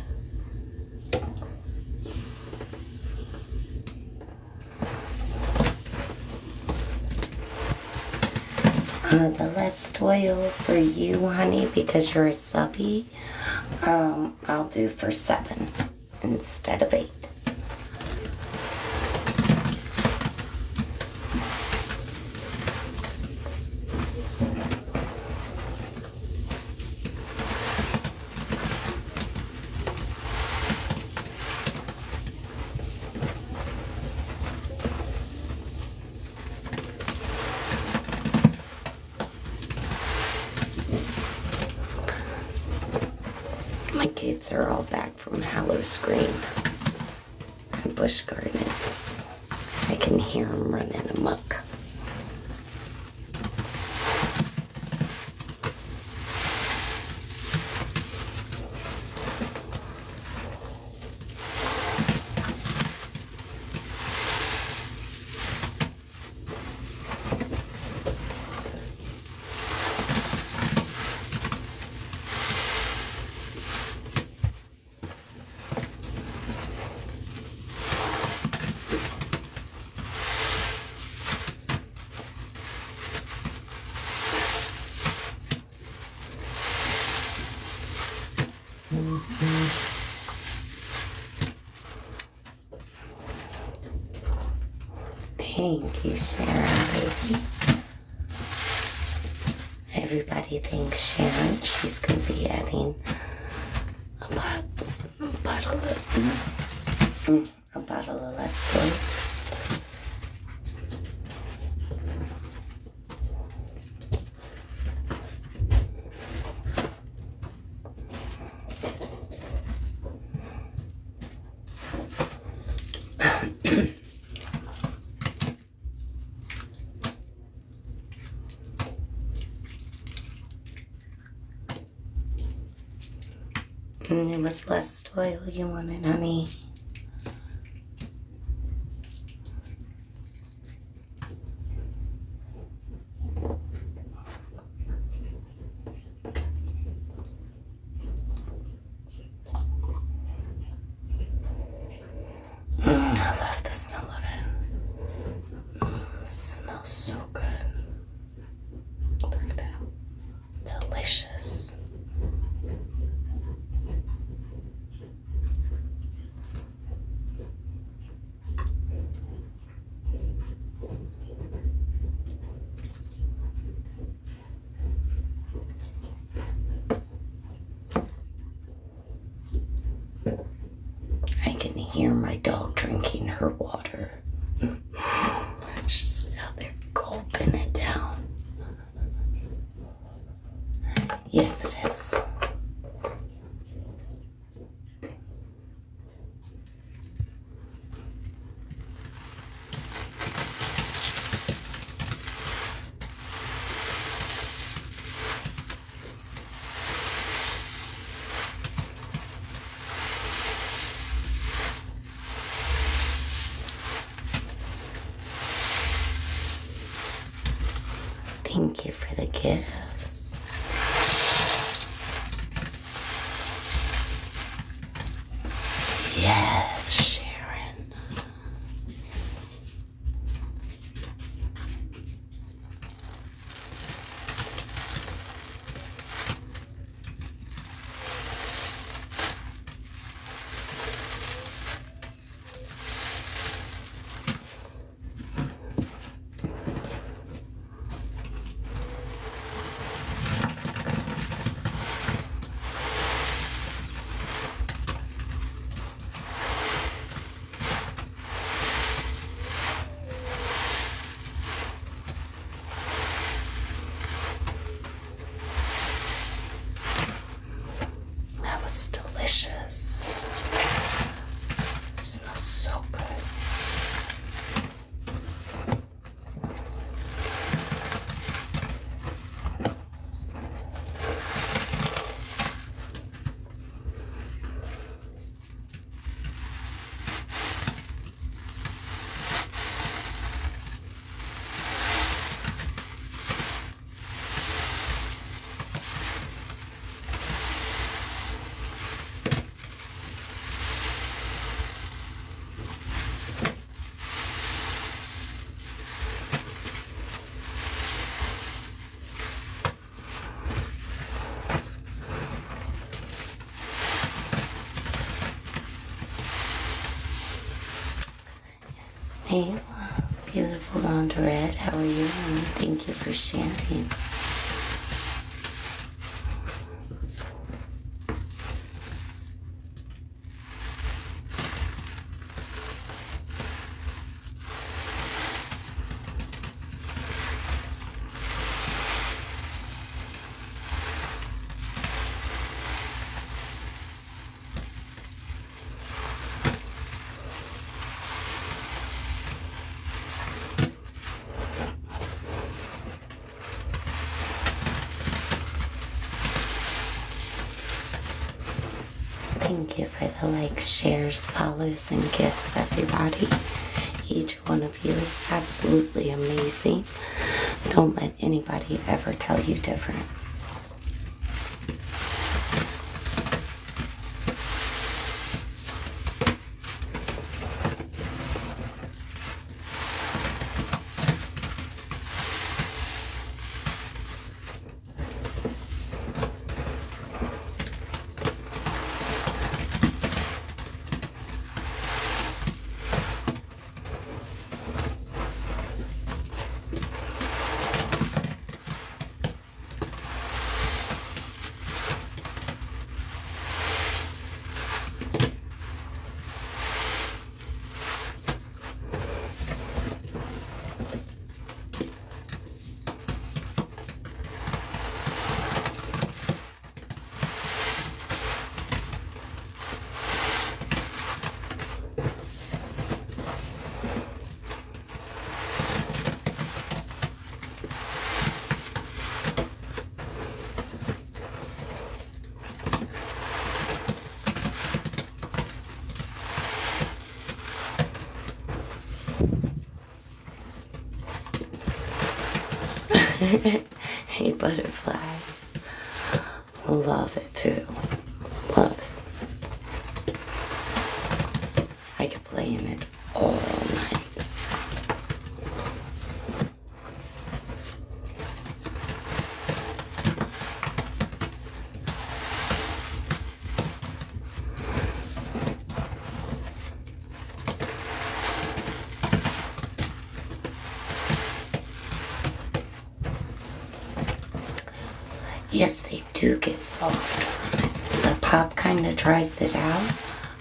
The Lestoil for you, honey, because you're a subby, I'll do for 7 instead of 8. My kids are all back from Hallow Scream and Busch Gardens. I can hear them running amok. Thank you, Sharon, baby. Everybody thanks Sharon. She's going to be adding a bottle of Lestoil. And it was Lestoil you wanted, honey. I love the smell of it. It smells so good. Look at that. Delicious. I can hear my dog drinking her water. She's out there gulping it down. Yes, it is. Thank you for the gifts. Yes, Sharon. Hey, beautiful laundrette, how are you? And thank you for sharing. Thank you for the likes, shares, follows, and gifts, everybody. Each one of you is absolutely amazing. Don't let anybody ever tell you different. Hey, butterfly. Love it too. Love it. I could play in it all night. Yes, they do get soft from it. The pop kind of dries it out,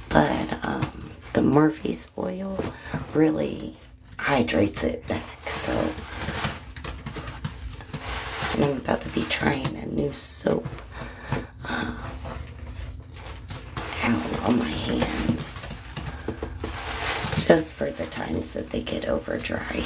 but the Murphy's oil really hydrates it back. So, and I'm about to be trying a new soap out on my hands, just for the times that they get over dry.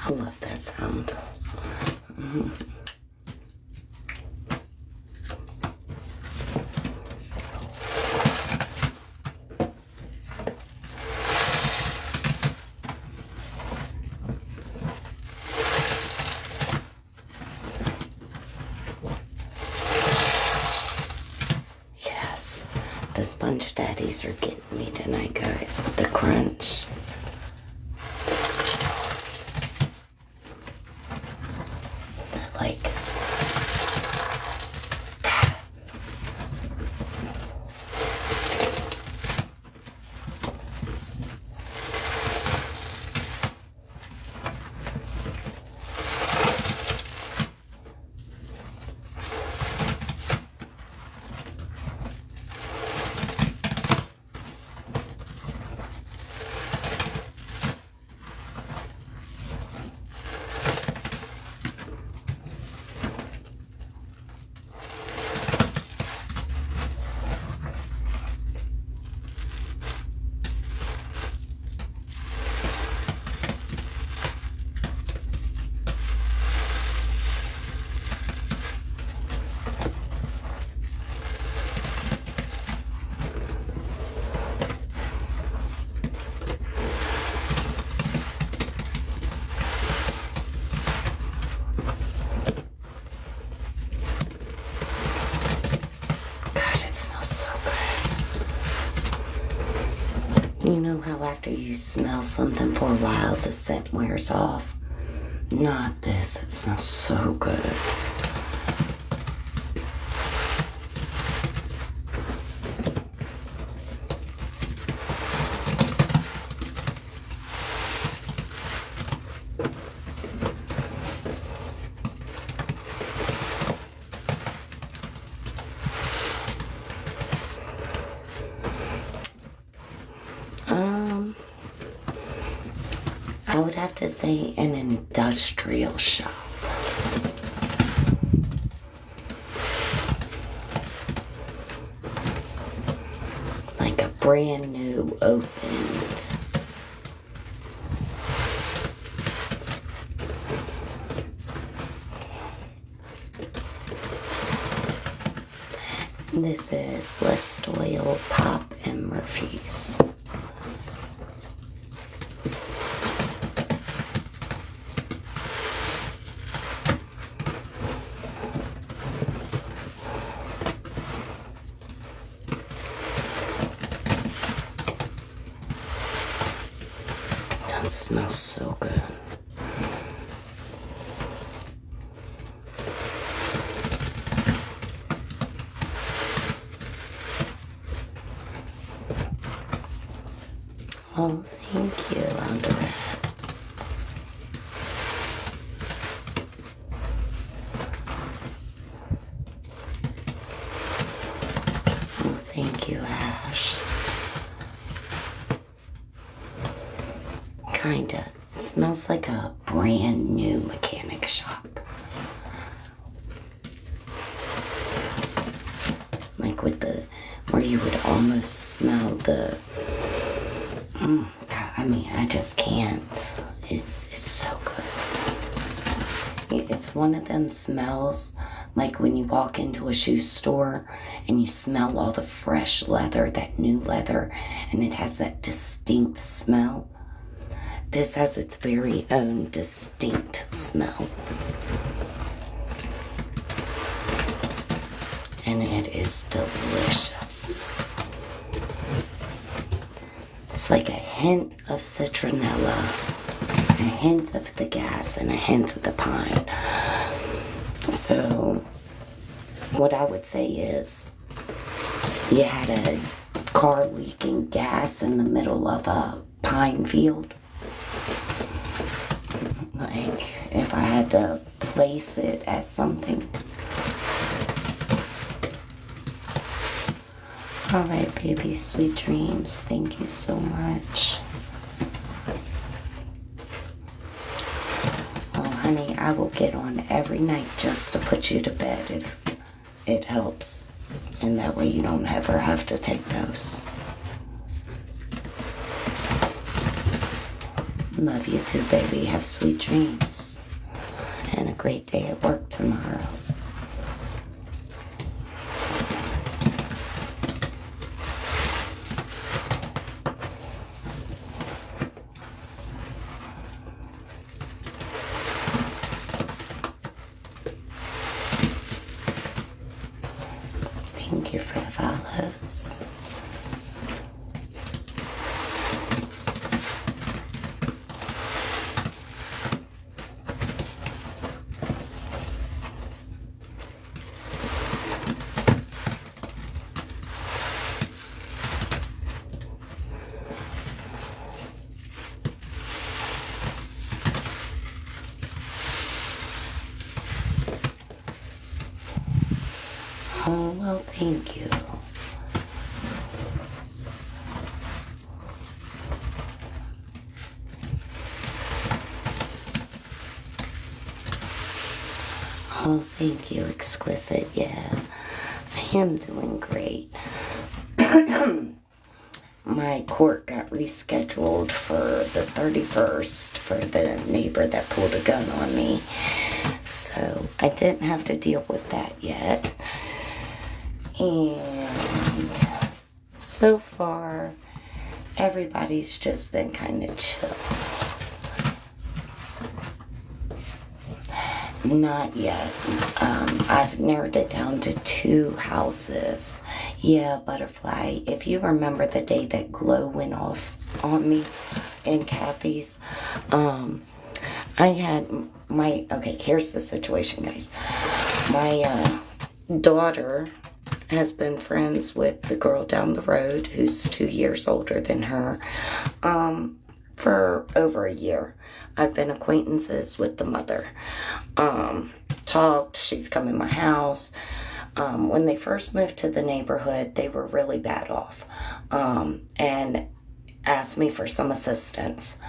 I love that sound. Yes, the sponge daddies are getting me tonight, guys, with the crunch. Like that. after you smell something for a while, the scent wears off. Not this. It smells so good. I would have to say an industrial shop. Like a brand new opened. This is Lestoil, Pop, and Murphy's. That smells so good. Oh, thank you, Andrea. Oh, thank you, Ash. Kinda. It smells like a brand new mechanic shop. Like with where you would almost smell the, God, I mean, I just can't. It's so good. It's one of them smells like when you walk into a shoe store and you smell all the fresh leather, that new leather, and it has that distinct smell. This has its very own distinct smell. And it is delicious. It's like a hint of citronella, a hint of the gas, and a hint of the pine. So, what I would say is, you had a car leaking gas in the middle of a pine field. Like, if I had to place it as something. All right, baby, sweet dreams. Thank you so much. Oh, honey, I will get on every night just to put you to bed if it helps. And that way you don't ever have to take those. Love you too, baby. Have sweet dreams. And a great day at work tomorrow. Thank you for the follows. Oh, well, thank you. Oh, thank you, Exquisite. Yeah, I am doing great. My court got rescheduled for the 31st for the neighbor that pulled a gun on me. So I didn't have to deal with that yet. And so far, everybody's just been kind of chill. Not yet. I've narrowed it down to 2 houses. Yeah, Butterfly, if you remember the day that glow went off on me in Kathy's. I had okay, here's the situation, guys. My daughter has been friends with the girl down the road who's 2 years older than her for over a year. I've been acquaintances with the mother. Talked, she's come in my house. When they first moved to the neighborhood, they were really bad off and asked me for some assistance.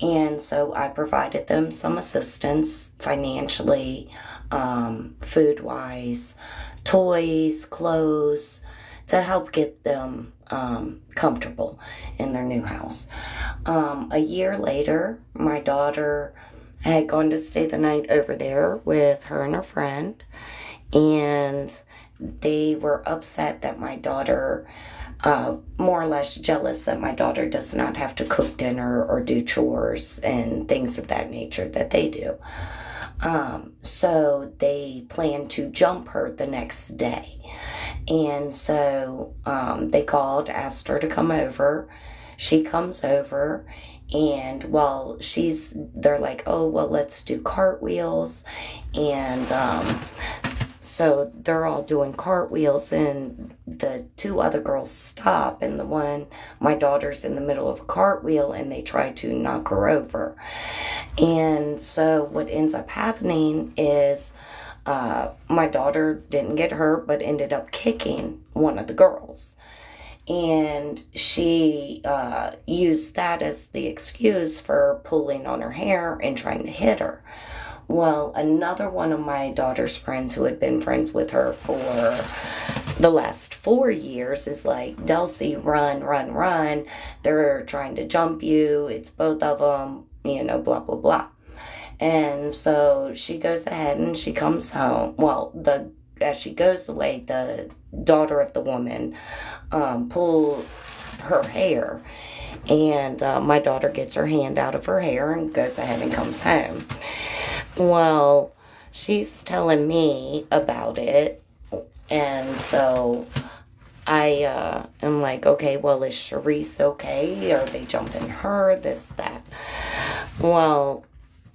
And so I provided them some assistance financially, food-wise, toys, clothes, to help get them comfortable in their new house. A year later, my daughter had gone to stay the night over there with her and her friend, and they were upset that my daughter, more or less jealous that my daughter does not have to cook dinner or do chores and things of that nature that they do. So they planned to jump her the next day. And so they called, asked her to come over. She comes over, and while they're like, oh, well, let's do cartwheels. And so they're all doing cartwheels, and the two other girls stop, and my daughter's in the middle of a cartwheel, and they try to knock her over. And so what ends up happening is my daughter didn't get hurt, but ended up kicking one of the girls. And she used that as the excuse for pulling on her hair and trying to hit her. Well, another one of my daughter's friends who had been friends with her for the last 4 years is like, Delcy, run, run, run. They're trying to jump you. It's both of them, blah, blah, blah. And so she goes ahead and she comes home. Well, as she goes away, the daughter of the woman pulls her hair. And my daughter gets her hand out of her hair and goes ahead and comes home. Well, she's telling me about it, and so I am like, okay, well, is Sharice okay? Are they jumping her? This, that. Well,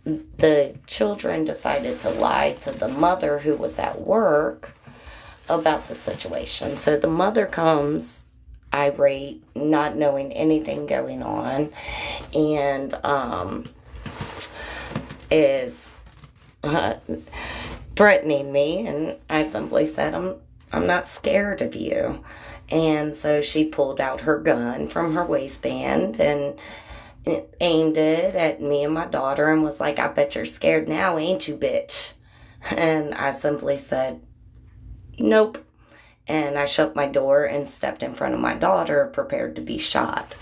the children decided to lie to the mother who was at work about the situation. So the mother comes irate, not knowing anything going on, and is threatening me, and I simply said, I'm not scared of you. And so she pulled out her gun from her waistband and aimed it at me and my daughter and was like, I bet you're scared now, ain't you, bitch? And I simply said, nope. And I shut my door and stepped in front of my daughter, prepared to be shot.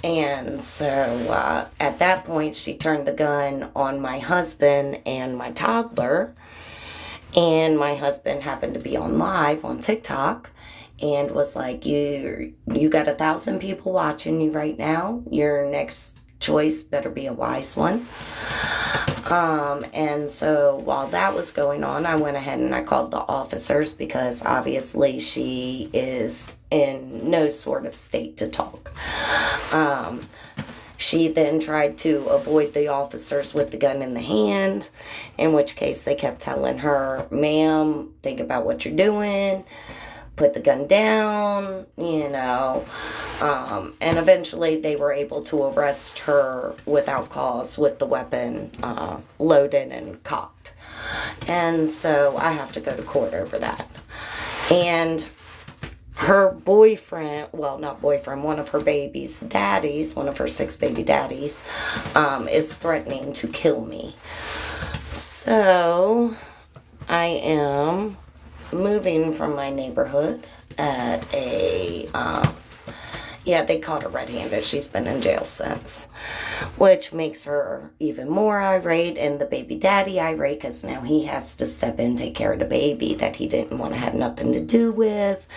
And so at that point, she turned the gun on my husband and my toddler. And my husband happened to be on live on TikTok and was like, you got 1,000 people watching you right now. Your next choice better be a wise one. And so while that was going on, I went ahead and I called the officers because obviously she is in no sort of state to talk. She then tried to avoid the officers with the gun in the hand, in which case they kept telling her, ma'am, think about what you're doing, put the gun down, and eventually they were able to arrest her without cause with the weapon loaded and cocked. And so I have to go to court over that. And her boyfriend, well, not boyfriend, one of her baby's daddies, one of her 6 baby daddies, is threatening to kill me. So I am moving from my neighborhood at they caught her red-handed. She's been in jail since, which makes her even more irate, and the baby daddy irate because now he has to step in, take care of the baby that he didn't want to have nothing to do with.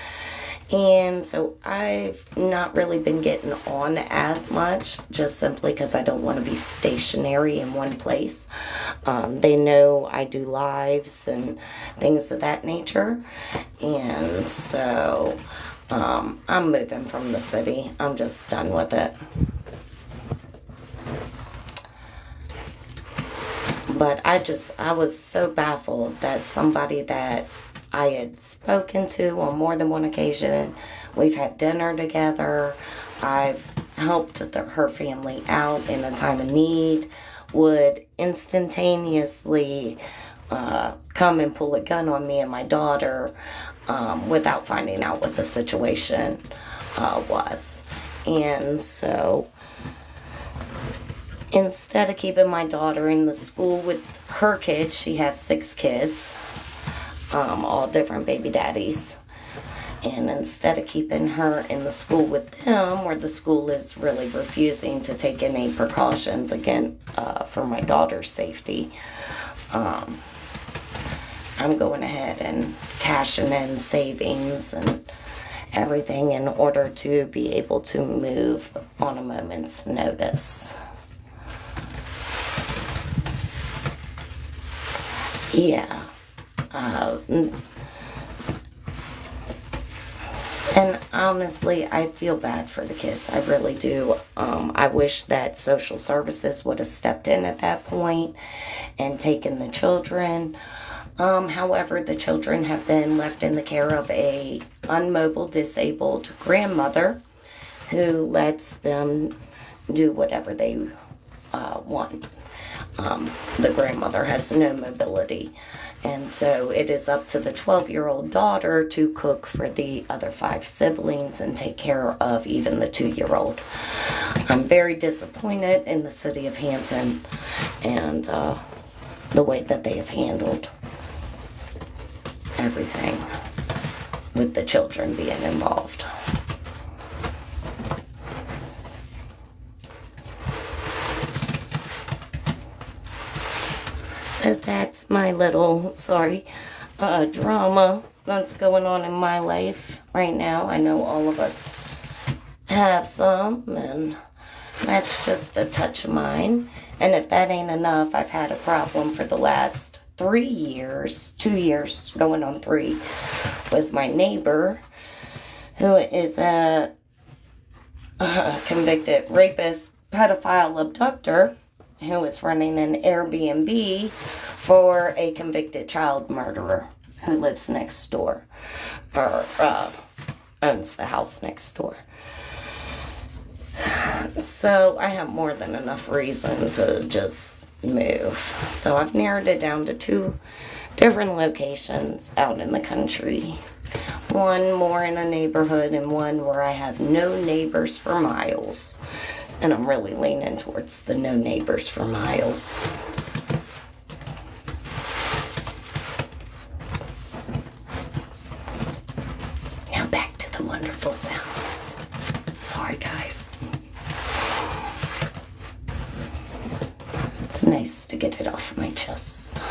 And so I've not really been getting on as much, just simply because I don't want to be stationary in one place. They know I do lives and things of that nature. And so I'm moving from the city. I'm just done with it. But I was so baffled that somebody that I had spoken to on more than one occasion, we've had dinner together, I've helped her family out in a time of need, would instantaneously come and pull a gun on me and my daughter without finding out what the situation was. And so instead of keeping my daughter in the school with her kids, she has 6 kids, all different baby daddies. And instead of keeping her in the school with them, where the school is really refusing to take any precautions again for my daughter's safety, I'm going ahead and cashing in savings and everything in order to be able to move on a moment's notice. Yeah. And honestly, I feel bad for the kids. I really do. I wish that social services would have stepped in at that point and taken the children. However, the children have been left in the care of a unmobile, disabled grandmother who lets them do whatever they want. The grandmother has no mobility. And so it is up to the 12-year-old daughter to cook for the other 5 siblings and take care of even the 2-year-old. I'm very disappointed in the city of Hampton and the way that they have handled everything with the children being involved. But that's my little, drama that's going on in my life right now. I know all of us have some, and that's just a touch of mine. And if that ain't enough, I've had a problem for the last 3 years, 2 years, going on 3, with my neighbor, who is a convicted rapist, pedophile, abductor, who is running an Airbnb for a convicted child murderer who lives next door, or owns the house next door. So I have more than enough reason to just move. So I've narrowed it down to 2 different locations out in the country. One more in a neighborhood and one where I have no neighbors for miles. And I'm really leaning towards the no neighbors for miles. Now back to the wonderful sounds. Sorry, guys. It's nice to get it off my chest.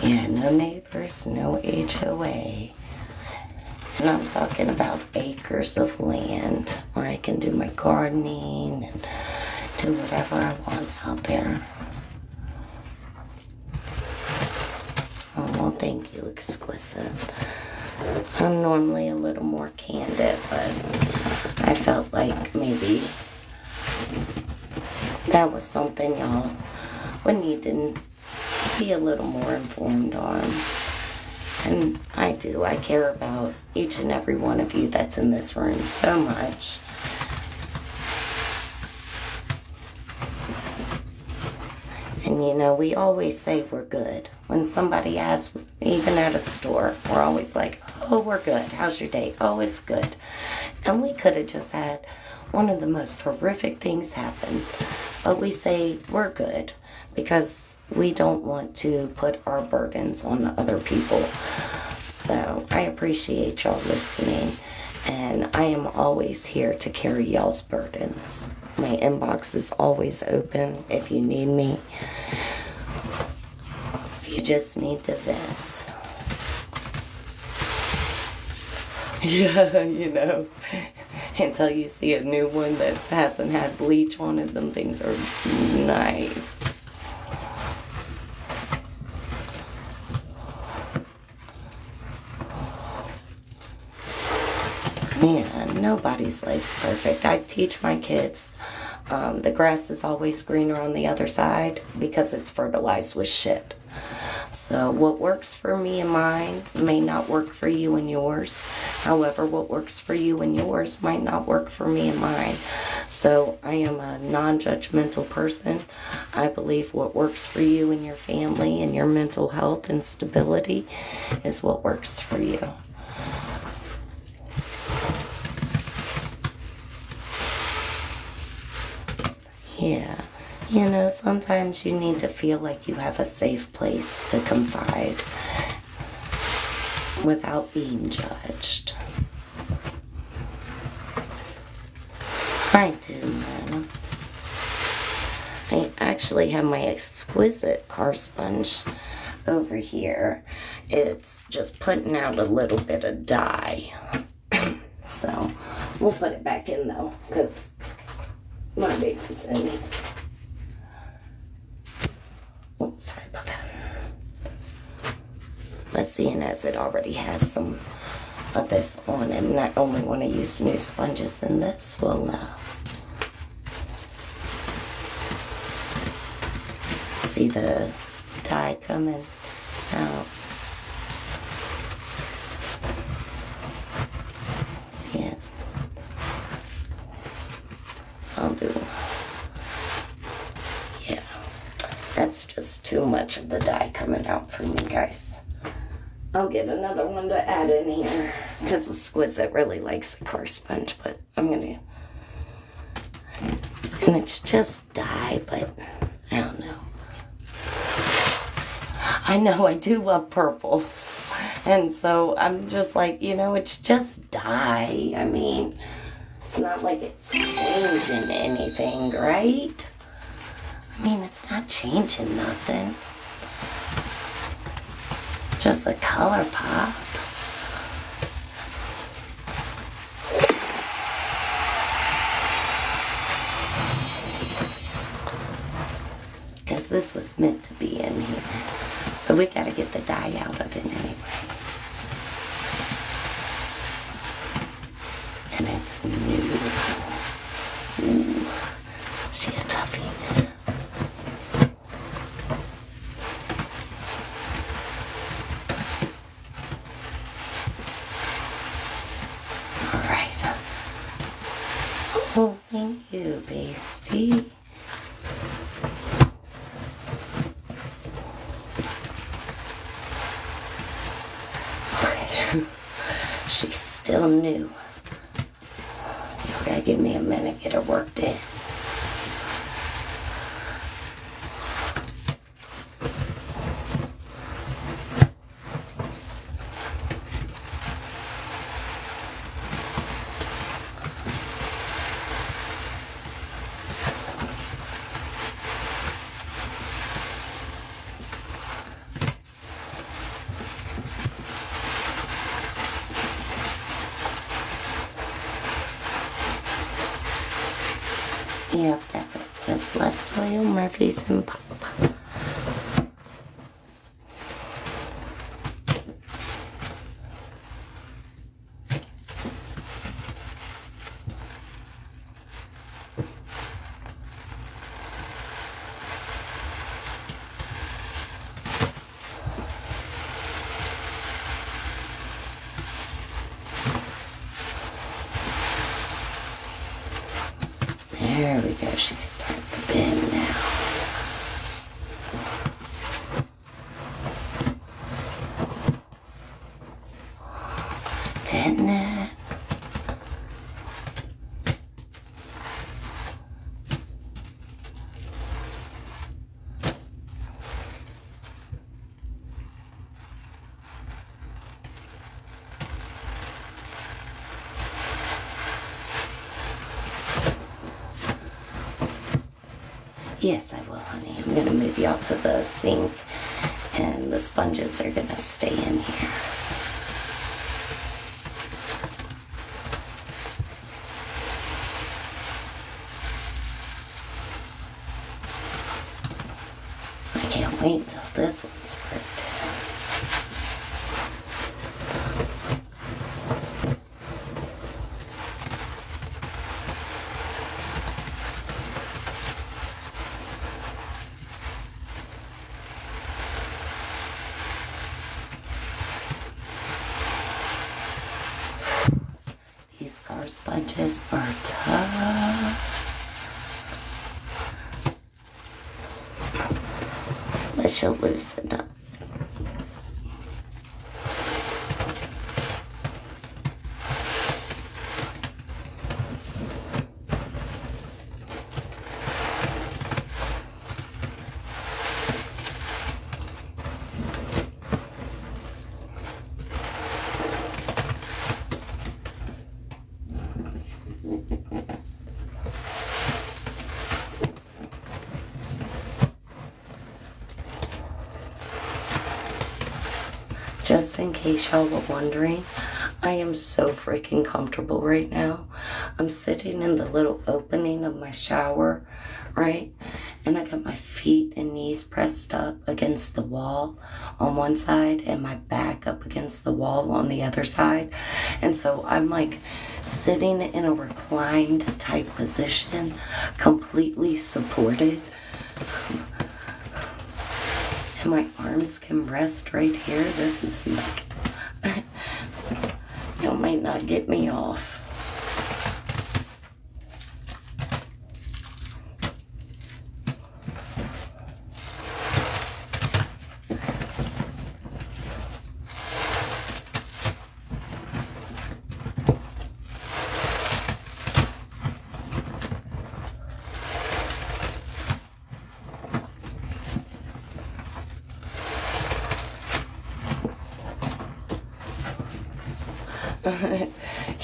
Yeah, no neighbors, no HOA. And I'm talking about acres of land where I can do my gardening and do whatever I want out there. Oh, well, thank you, Exquisite. I'm normally a little more candid, but I felt like maybe that was something y'all would need to be a little more informed on. And I do. I care about each and every one of you that's in this room so much. And you know, we always say we're good. When somebody asks, even at a store, we're always like, oh, we're good. How's your day? Oh, it's good. And we could have just had one of the most horrific things happen. But we say we're good because we don't want to put our burdens on other people. So I appreciate y'all listening, and I am always here to carry y'all's burdens. My inbox is always open if you need me. If you just need to vent. Yeah, you know, until you see a new one that hasn't had bleach on it, them things are nice. And nobody's life's perfect. I teach my kids the grass is always greener on the other side because it's fertilized with shit. So what works for me and mine may not work for you and yours. However, what works for you and yours might not work for me and mine. So I am a non-judgmental person. I believe what works for you and your family and your mental health and stability is what works for you. Yeah. You know, sometimes you need to feel like you have a safe place to confide without being judged. I do, man. I actually have my exquisite car sponge over here. It's just putting out a little bit of dye. So, we'll put it back in though, because my baby's in it. Oh, sorry about that. But seeing as it already has some of this on it, and I only want to use new sponges in this, we'll see the dye coming out. See it? So I'll do. Yeah. That's just too much of the dye coming out for me, guys. I'll get another one to add in here because Exquisite really likes the car sponge, but I'm gonna. And it's just dye, but I don't know. I know I do love purple. And so I'm just like, you know, it's just dye. I mean, it's not like it's changing anything, right? I mean, it's not changing nothing. Just a color pop. Because this was meant to be in here. So we gotta get the dye out of it anyway. And it's new. Ooh, she a toughie. Oh, thank you, Bastie. Okay. She's still new. You gotta give me a minute, get her worked in. Yep, that's it. Just Lestoil, Murphy's, and Pop. There we go, she's starting to bend now. Didn't it? Yes, I will, honey. I'm going to move y'all to the sink, and the sponges are going to stay in here. I can't wait till this one's worked. edges are tough. But she'll loosen up. Just in case y'all were wondering, I am so freaking comfortable right now. I'm sitting in the little opening of my shower, right? And I got my feet and knees pressed up against the wall on one side and my back up against the wall on the other side. And so I'm like sitting in a reclined type position, completely supported. And my arms can rest right here. This is like, y'all might not get me off.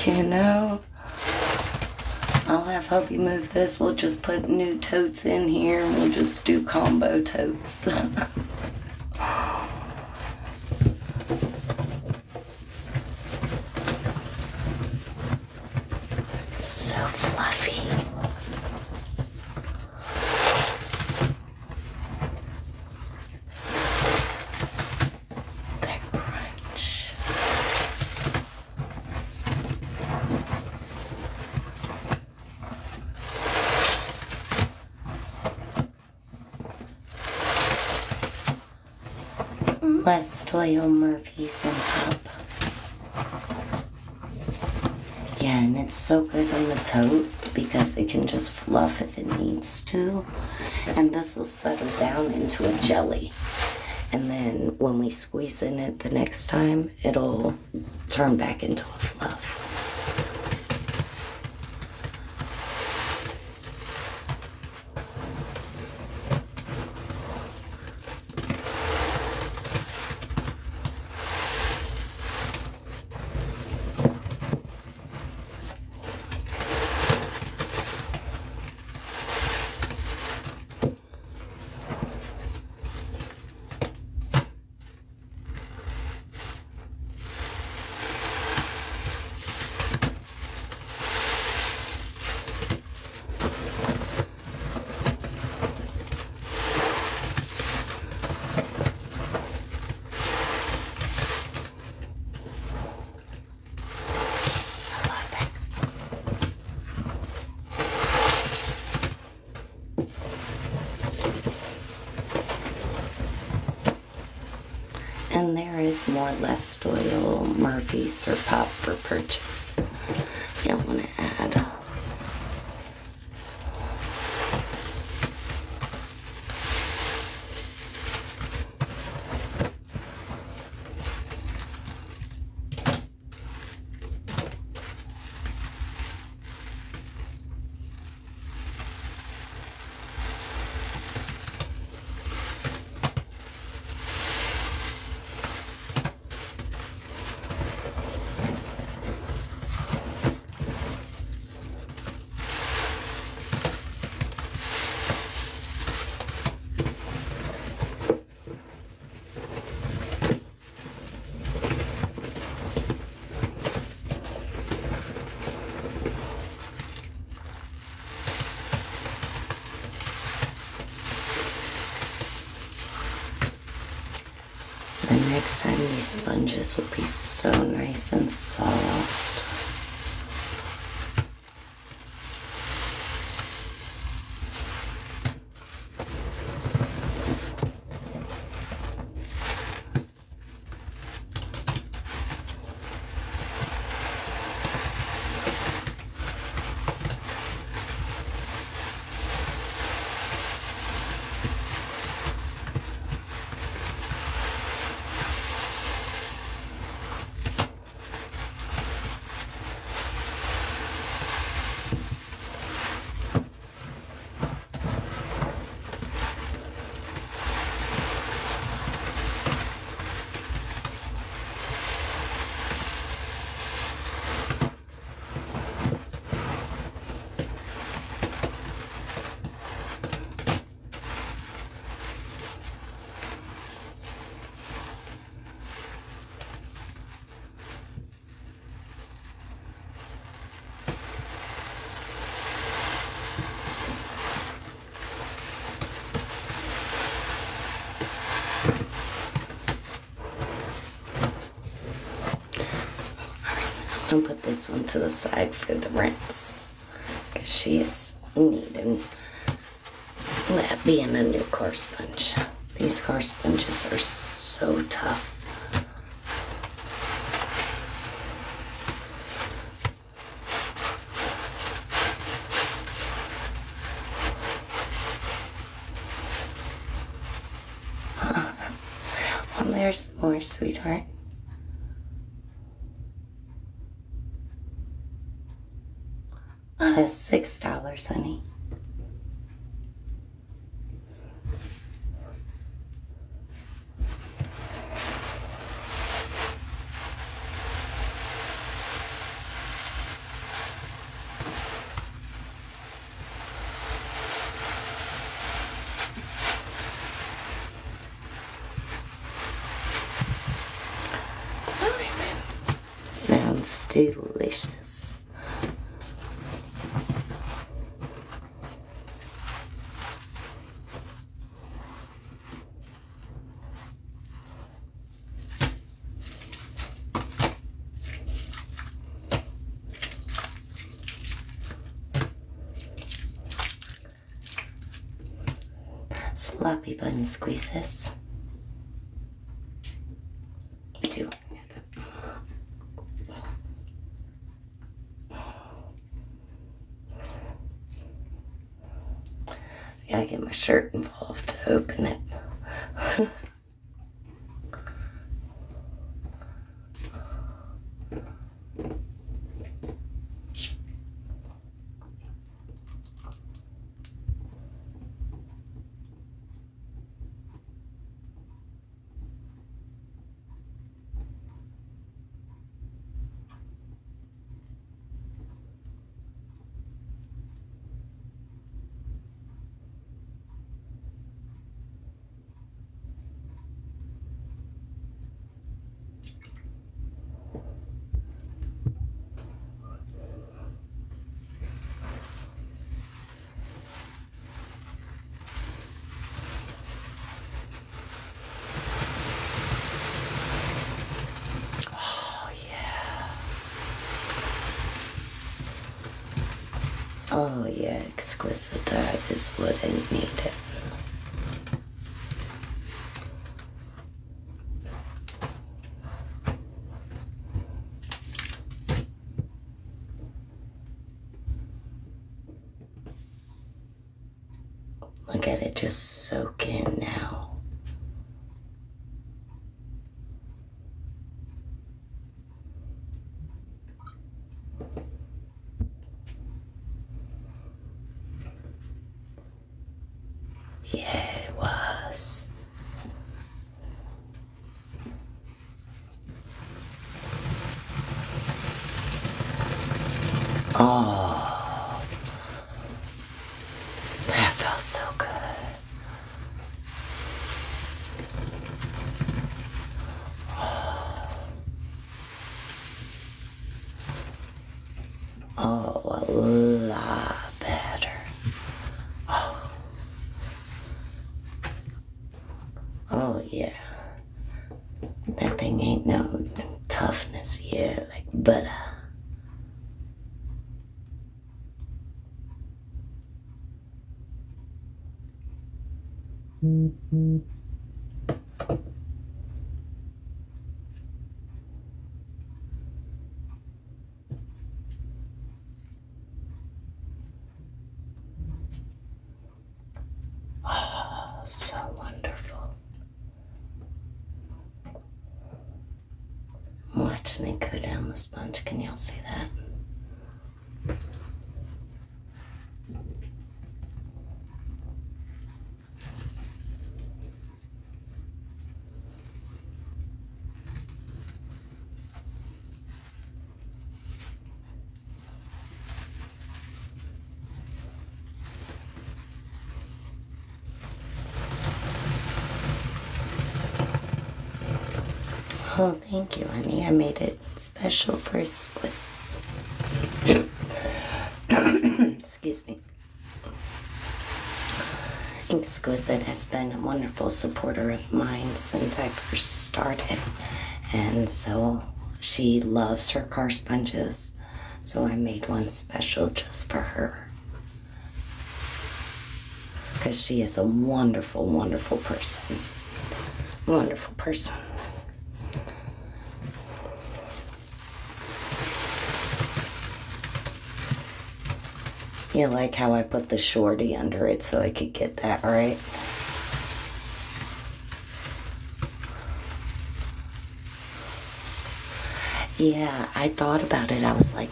You know, I'll have hubby move this. We'll just put new totes in here and we'll just do combo totes. It's so fluffy. That crunch. Lestoil Murphy's and Pop. Yeah, and it's so good in the tote because it can just fluff if it needs to. And this will settle down into a jelly. And then when we squeeze in it the next time, it'll turn back into a fluff. And there is more Lestoil Murphy's or Pop for purchase. If you don't want to add. The next time these sponges will be so nice and soft. I'll put this one to the side for the rinse, because she is needing that being a new car sponge. These car sponges are so tough. Well, there's more, sweetheart. $6, honey. Sounds delicious. SlopBeeBun.Squeezes. Do I get my shirt involved to open it. Oh yeah, exquisite. That is what I needed. Look at it just soak in now. Yeah, it was. Oh, that felt so good. Oh, a lot better. Oh. Oh yeah, that thing ain't no toughness, yeah, like butter. Oh, so wonderful. I'm watching it go down the sponge. Can y'all see that? Oh, thank you, honey. I made it special for Exquisite. Excuse me. Exquisite has been a wonderful supporter of mine since I first started. And so she loves her car sponges, so I made one special just for her. Because she is a wonderful, wonderful person. Wonderful person. You like how I put the shorty under it so I could get that right? Yeah, I thought about it. I was like,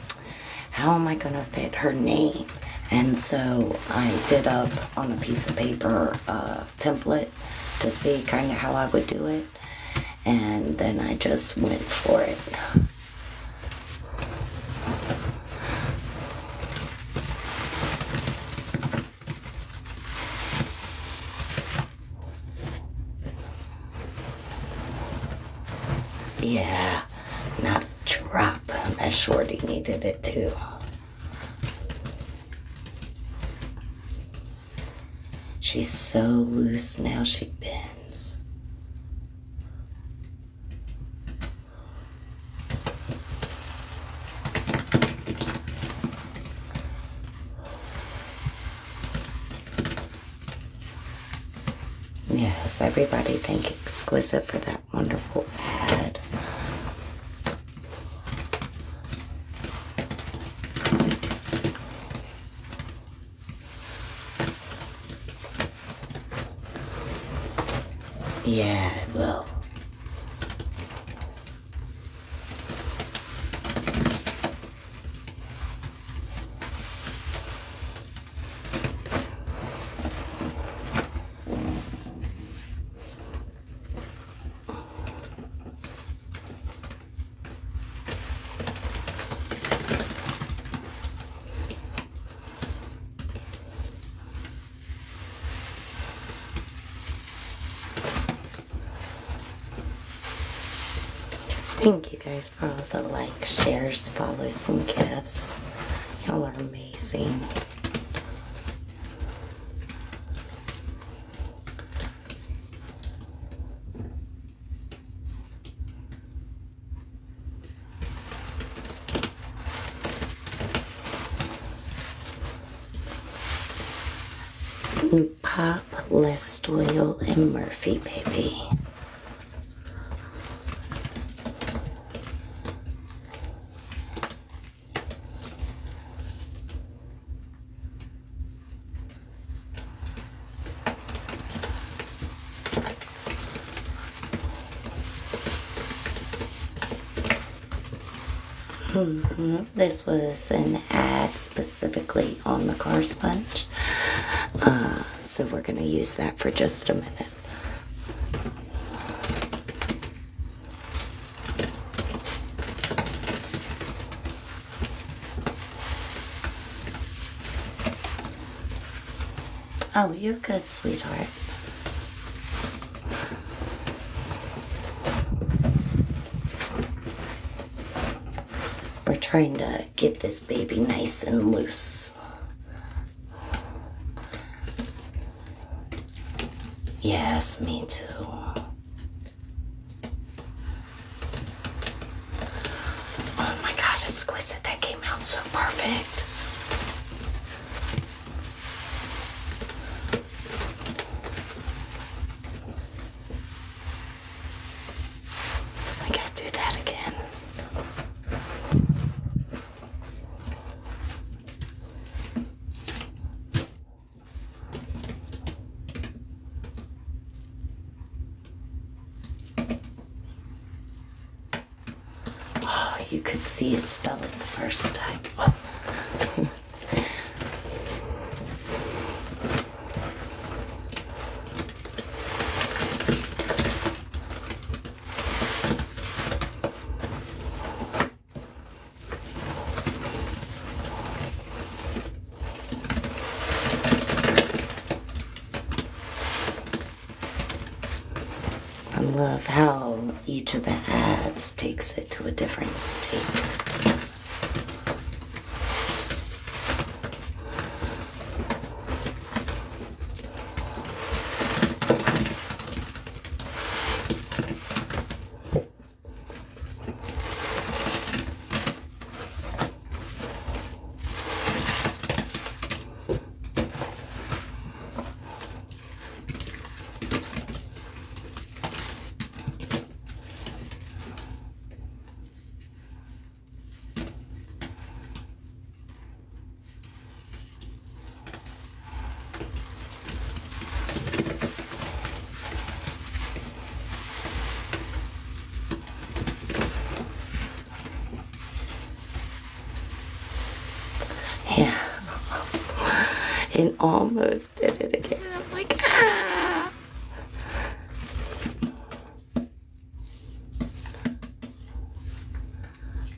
how am I going to fit her name? And so I did up on a piece of paper template to see kind of how I would do it. And then I just went for it. Yeah, not a drop. That shorty needed it too. She's so loose now, she bends. Yes, everybody thank Exquisite for that wonderful ad. Yeah, it will. Thank you guys for all the likes, shares, follows, and gifts. Y'all are amazing. Pop, Lestoil, and Murphy, baby. This was an ad specifically on the car sponge. So we're going to use that for just a minute. Oh, you're good, sweetheart. We're trying to get this baby nice and loose. Yes, me too. Oh my God, Exquisite, that came out so perfect. I gotta do that again. You could see it spell it the first time. Oh. I love how each of the ads takes it to a different state. and almost did it again. I'm like, ah!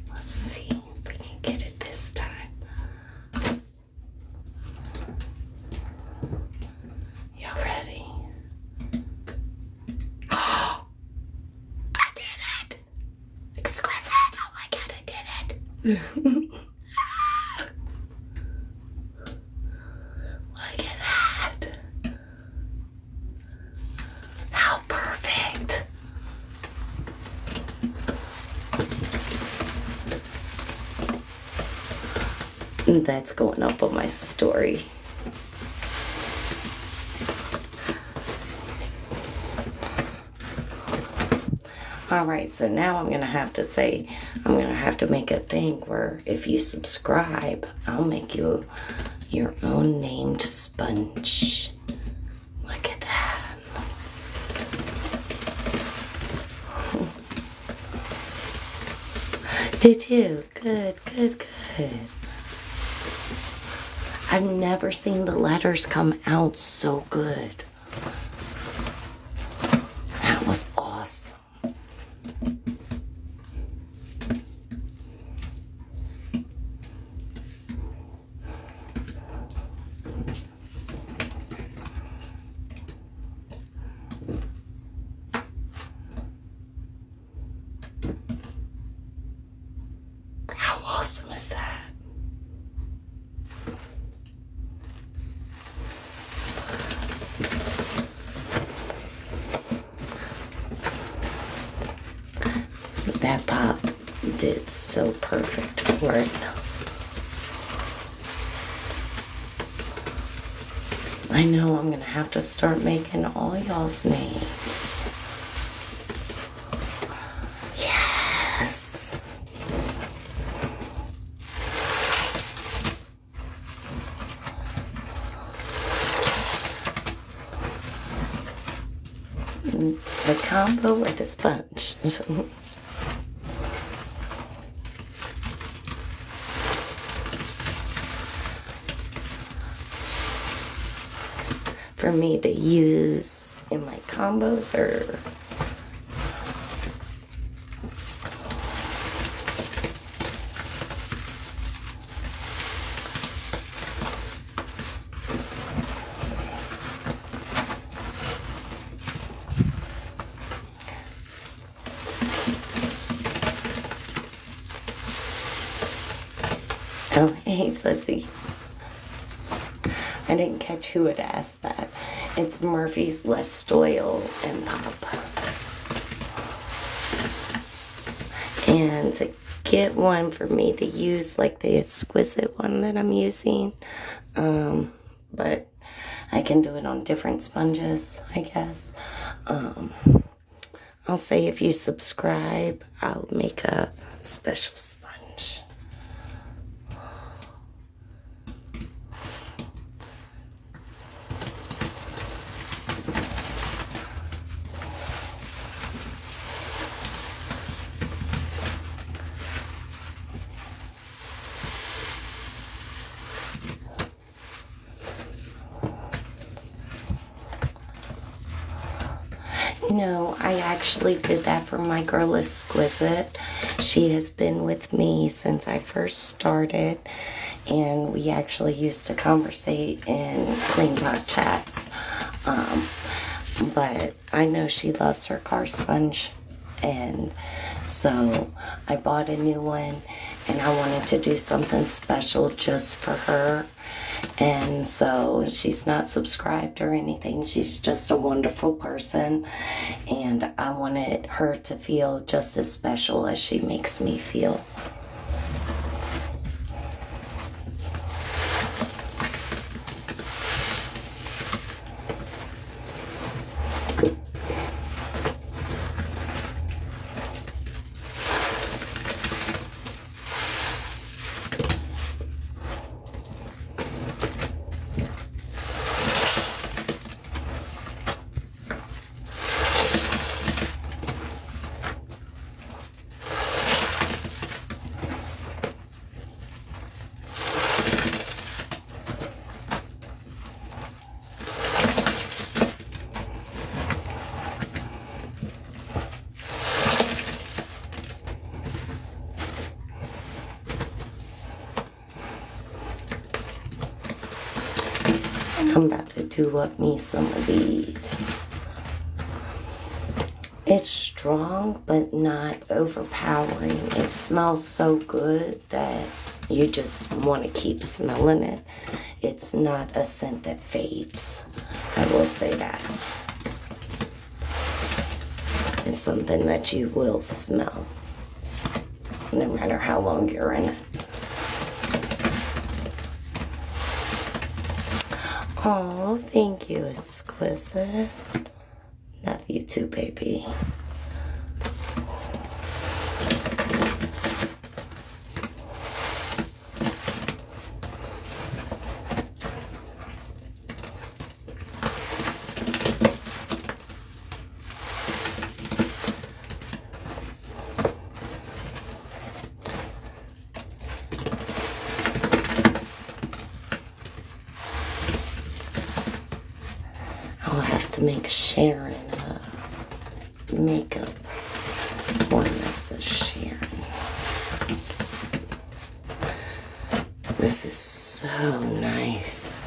Let's see if we can get it this time. Y'all ready? Oh! I did it! Exquisite! Oh my god, I did it! Look at that! How perfect! That's going up on my story. Alright, so now I'm going to have to make a thing where if you subscribe, I'll make you your own named sponge. Look at that. Did you? Good, good, good. I've never seen the letters come out so good. That was awesome. How awesome is that? That pop did so perfect for it. I know I'm gonna have to start making all y'all's names. Yes. The combo or the sponge? For me to use in my combos, or oh, hey, Sudsy. I didn't catch who had asked that. It's Murphy's Lestoil and Pop. And to get one for me to use like the exquisite one that I'm using, but I can do it on different sponges, I guess. I'll say if you subscribe, I'll make a special sponge. No, I actually did that for my girl Exquisite. She has been with me since I first started, and we actually used to conversate in Clean Talk chats. But I know she loves her car sponge, and so I bought a new one, and I wanted to do something special just for her. And so she's not subscribed or anything. She's just a wonderful person, and I wanted her to feel just as special as she makes me feel. I'm about to do up me some of these. It's strong, but not overpowering. It smells so good that you just want to keep smelling it. It's not a scent that fades. I will say that. It's something that you will smell, no matter how long you're in it. Oh, thank you, Exquisite. Love you too, baby. I'll have to make Sharon makeup one that says Sharon. This is so nice.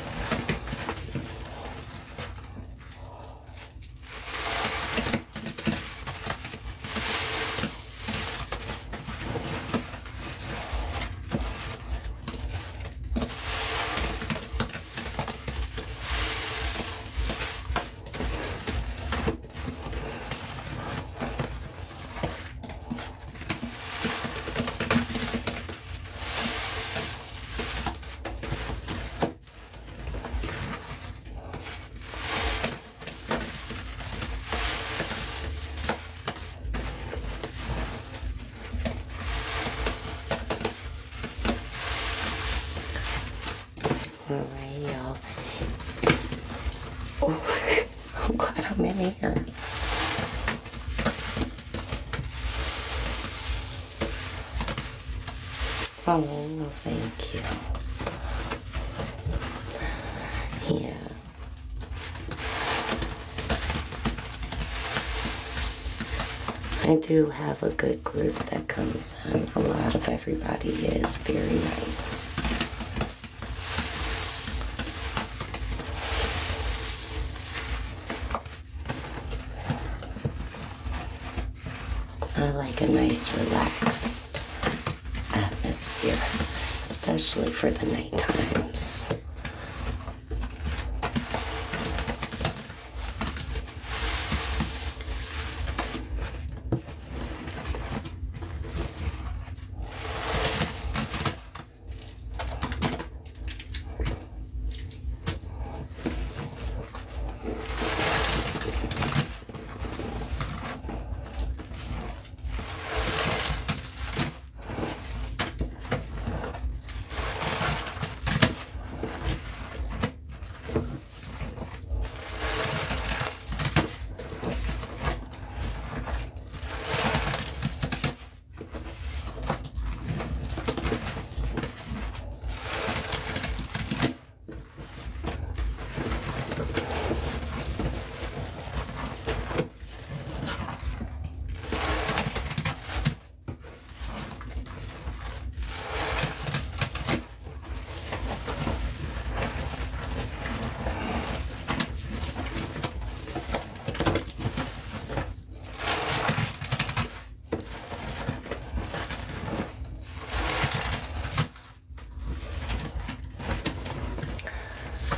Alright, y'all. Oh, I'm glad I'm in here. Oh, well, thank you. Yeah. I do have a good group that comes in. A lot of everybody is very nice. I like a nice, relaxed atmosphere, especially for the night times.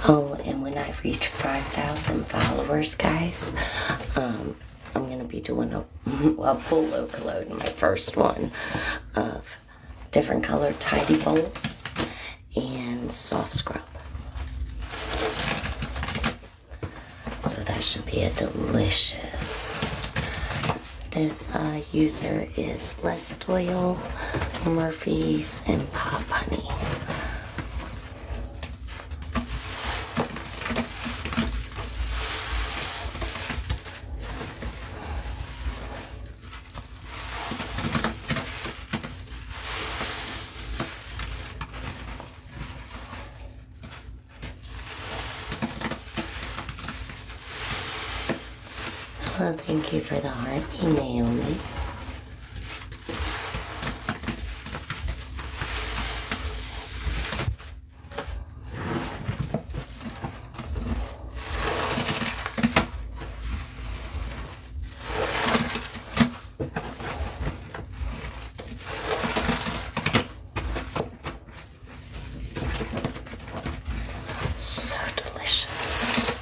Oh, and when I reach 5,000 followers, guys, I'm going to be doing a full overload, my first one, of different colored tidy bowls and soft scrub. So that should be a delicious. This user is Lestoil, Murphy's, and Pop Honey. Well, thank you for the heartbeat, Naomi. So delicious.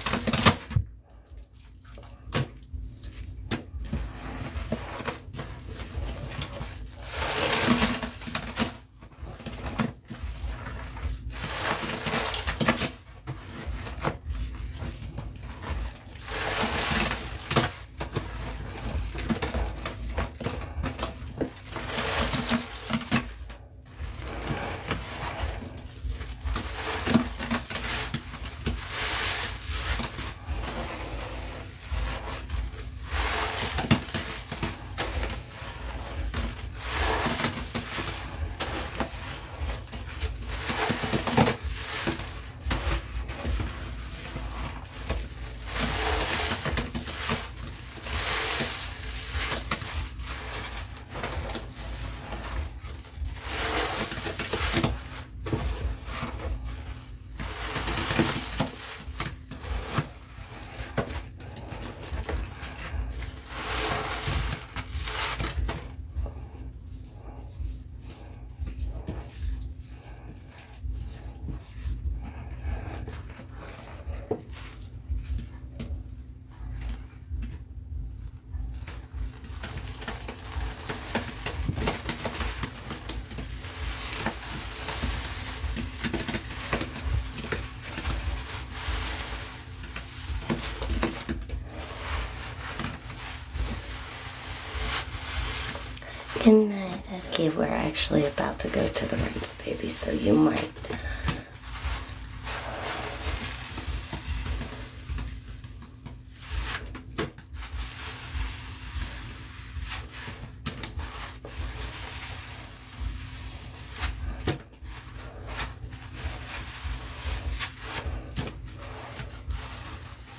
Good night. Okay, we're actually about to go to the rinse, baby, so you might.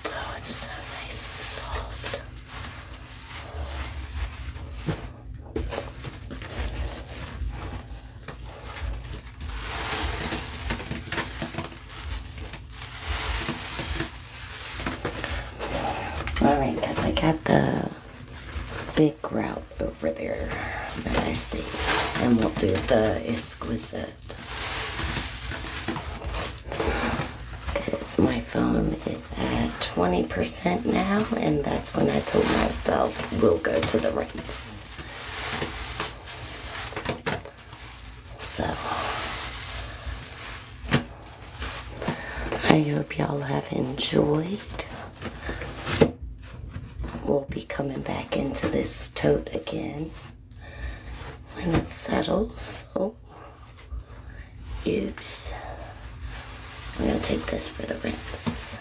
Oh, it's so nice and soft. Alright, guys, I got the big grout over there that I see. And we'll do the exquisite. Because my phone is at 20% now, and that's when I told myself we'll go to the rinse. So, I hope y'all have enjoyed. We'll be coming back into this tote again when it settles. Oh, oops. I'm gonna take this for the rinse.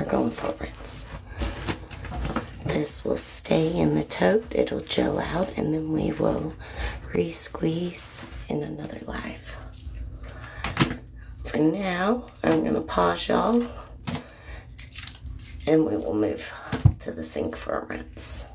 Going for rinse. This will stay in the tote, it'll gel out, and then we will re-squeeze in another live. For now, I'm gonna pause y'all, and we will move to the sink for a rinse.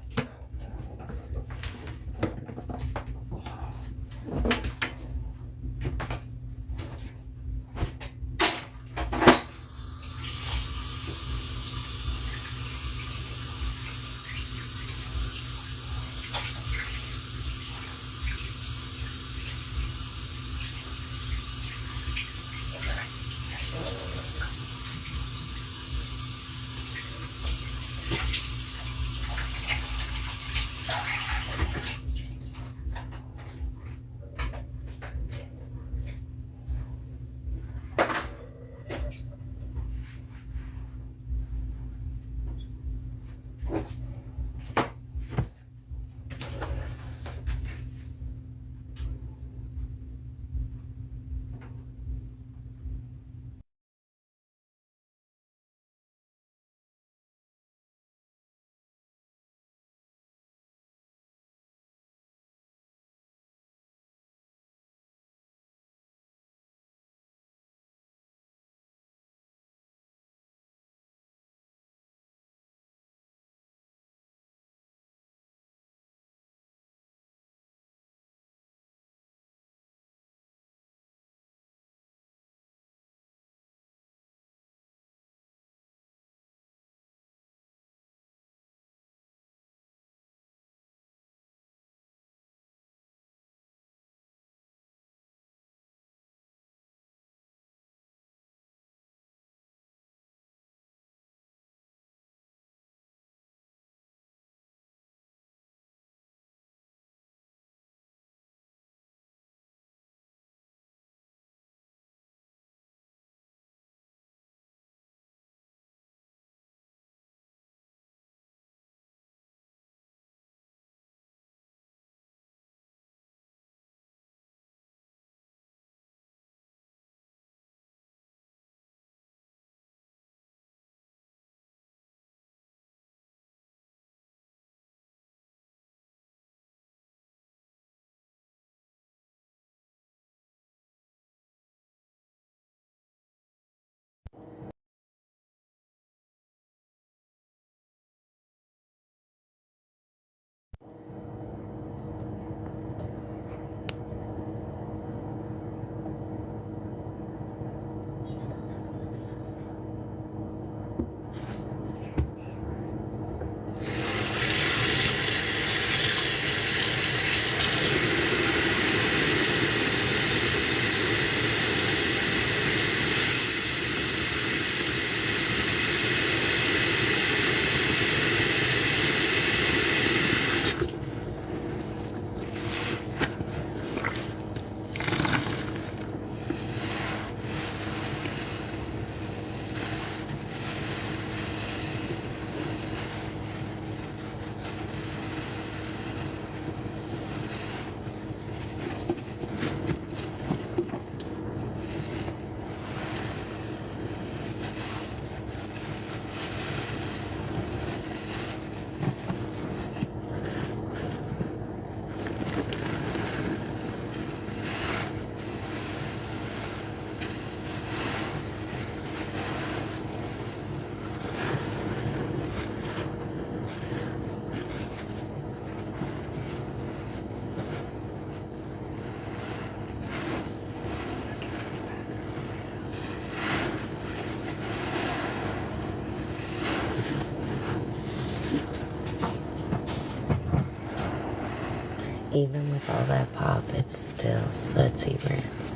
Even with all that pop, it's still sudsy rinse.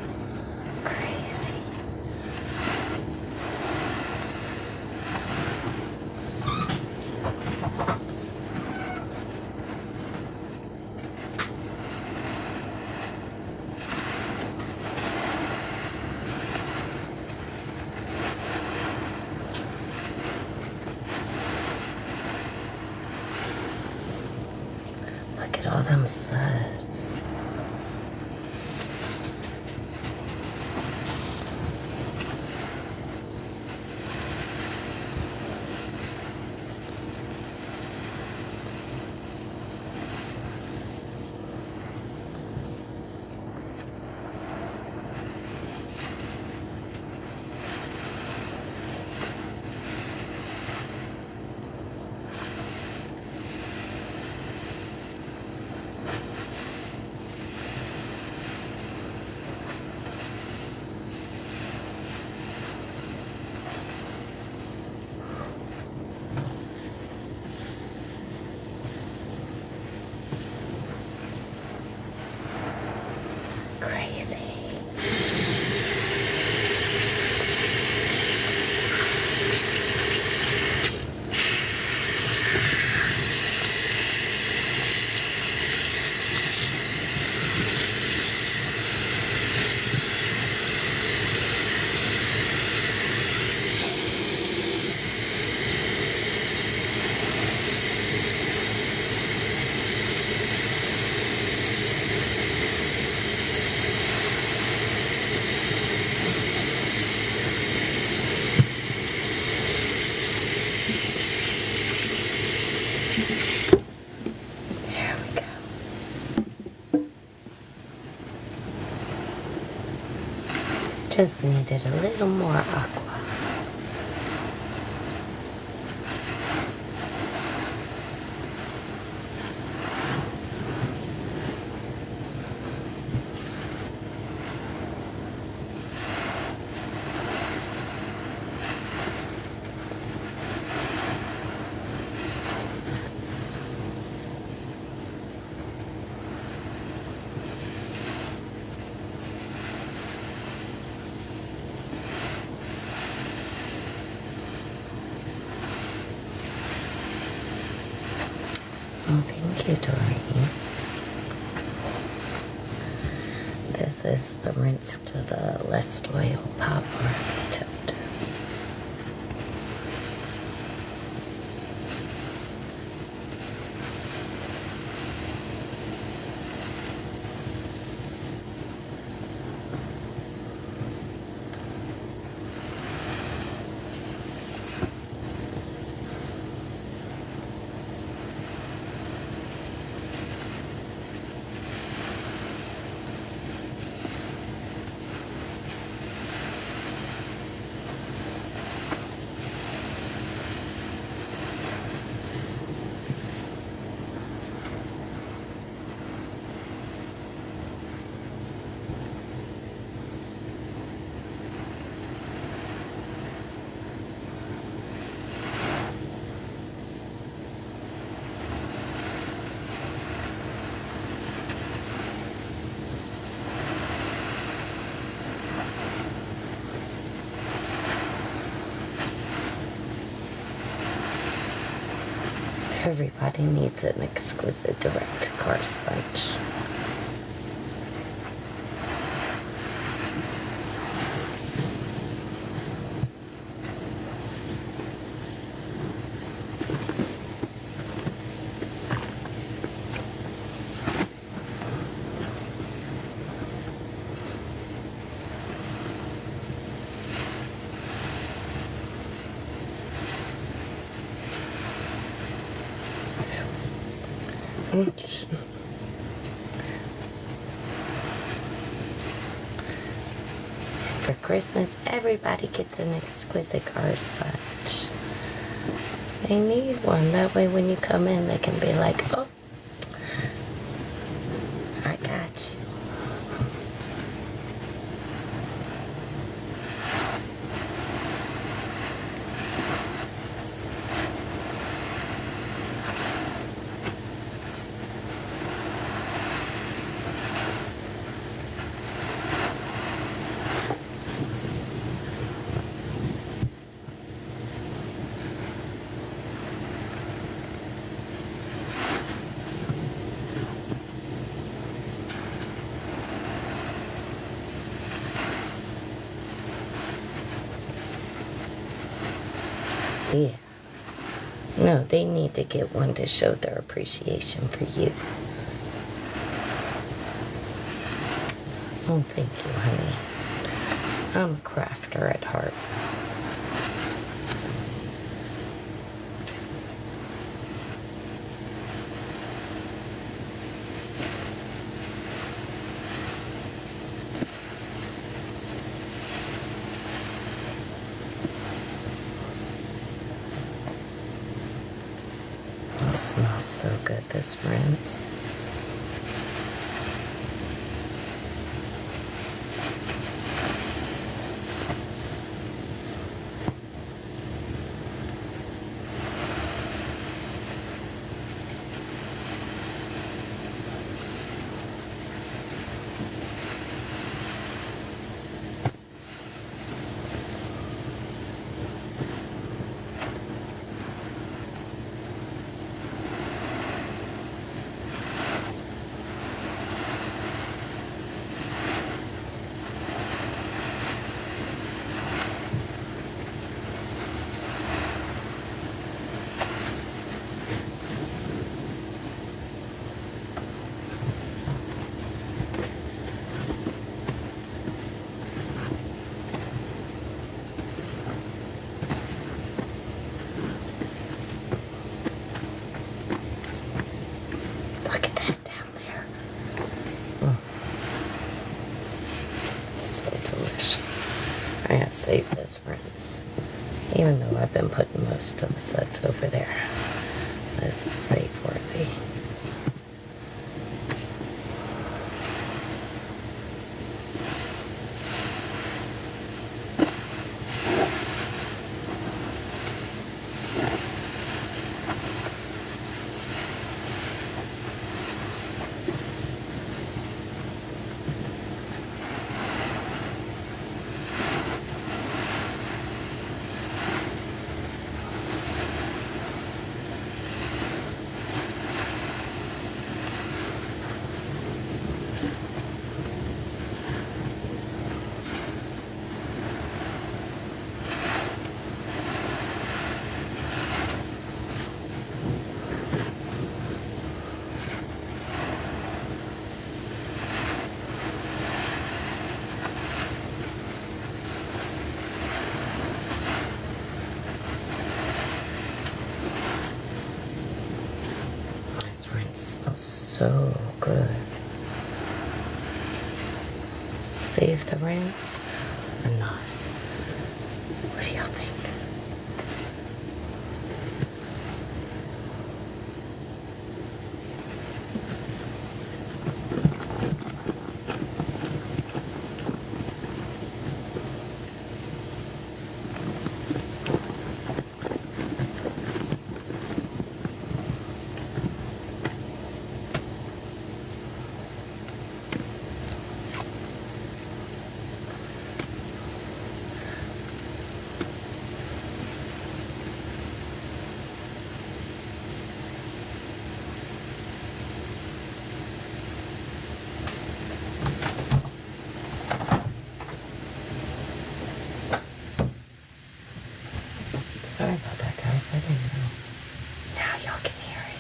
Crazy. Look at all them suds. Crazy. There we go. Just needed a little more aqua. Oh, thank you, Doreen. This is the rinse to the Lestoil Pop Murphy tote. Everybody needs an exquisite direct car sponge. For Christmas, everybody gets an exquisite car sponge. They need one. That way when you come in, they can be like, oh, I got you. Yeah. No, they need to get one to show their appreciation for you. Oh, thank you, honey. I'm a crafter at heart. It smells so good, this rinse. Look at that down there. Oh. So delicious. I gotta save this rinse. Even though I've been putting most of the sets over there. This is safe worthy. Smells so good. Save the rinse or not? What do y'all think? Sorry about that, guys. I didn't know. Now y'all can hear it.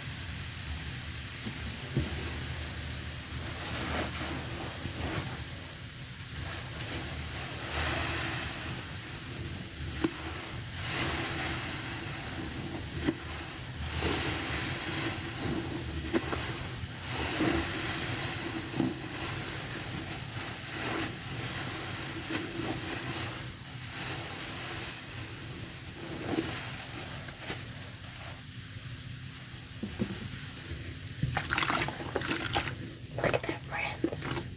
Look at that rinse.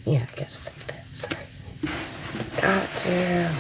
Yeah, I gotta save that. Sorry. Got to.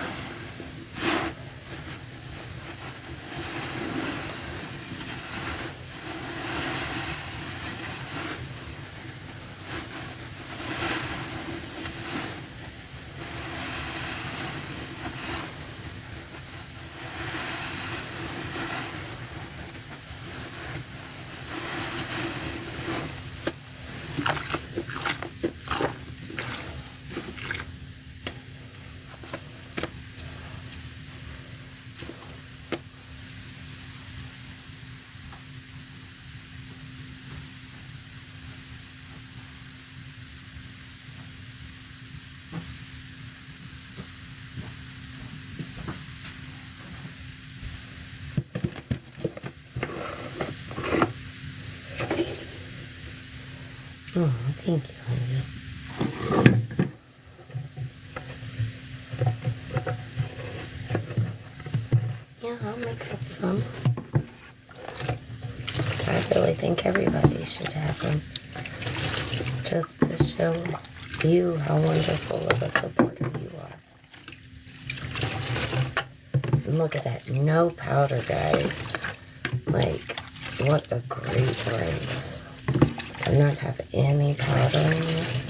Thank you, honey. Yeah, I'll make up some. I really think everybody should have them. Just to show you how wonderful of a supporter you are. And look at that. No powder, guys. Like, what a great rice. To not have any powder in it.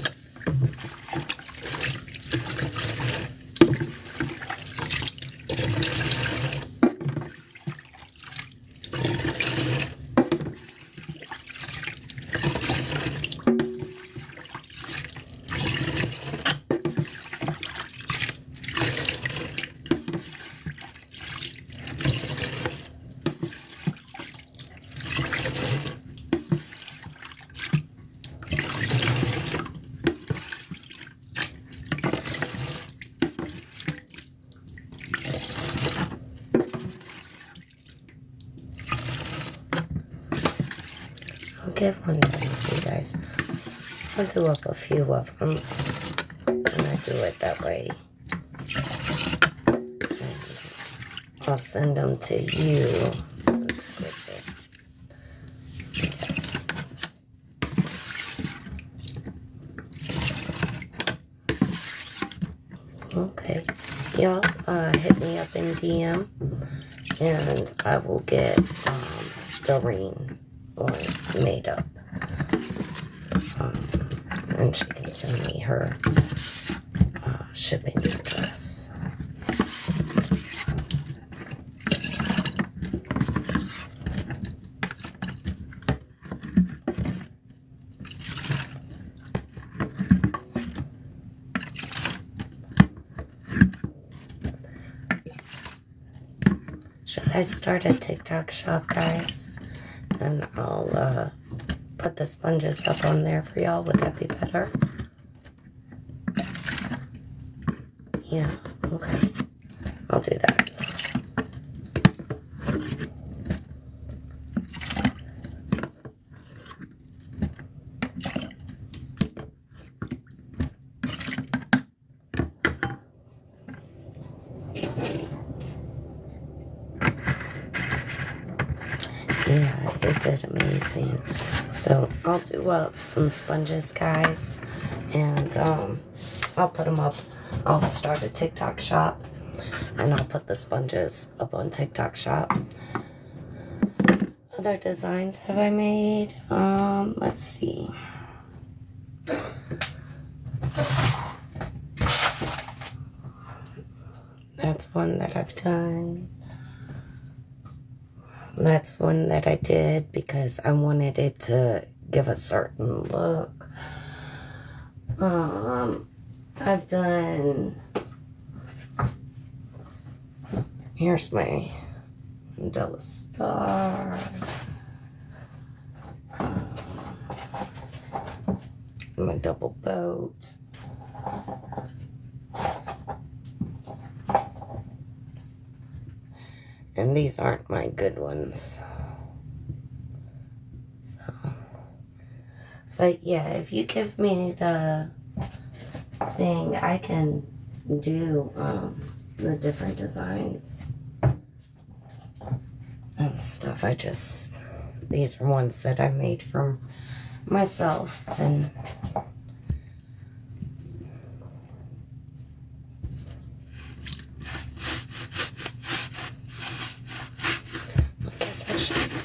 I'll get one done with you guys. I'll do up a few of them. And I do it that way. And I'll send them to you. Yes. Okay. Y'all hit me up in DM. And I will get Doreen one made up. And she can send me her shipping address. Should I start a TikTok shop, guys? And I'll put the sponges up on there for y'all. Would that be better? Yeah, okay. I'll do that. Yeah, it did amazing. So I'll do up some sponges, guys, and I'll put them up. I'll start a TikTok shop, and I'll put the sponges up on TikTok shop. Other designs have I made? Let's see. That's one that I've done. That's one that I did because I wanted it to give a certain look. I've done, here's my Mandela star. My double boat. And these aren't my good ones. So, but yeah, if you give me the thing, I can do the different designs and stuff. These are ones that I made for myself, and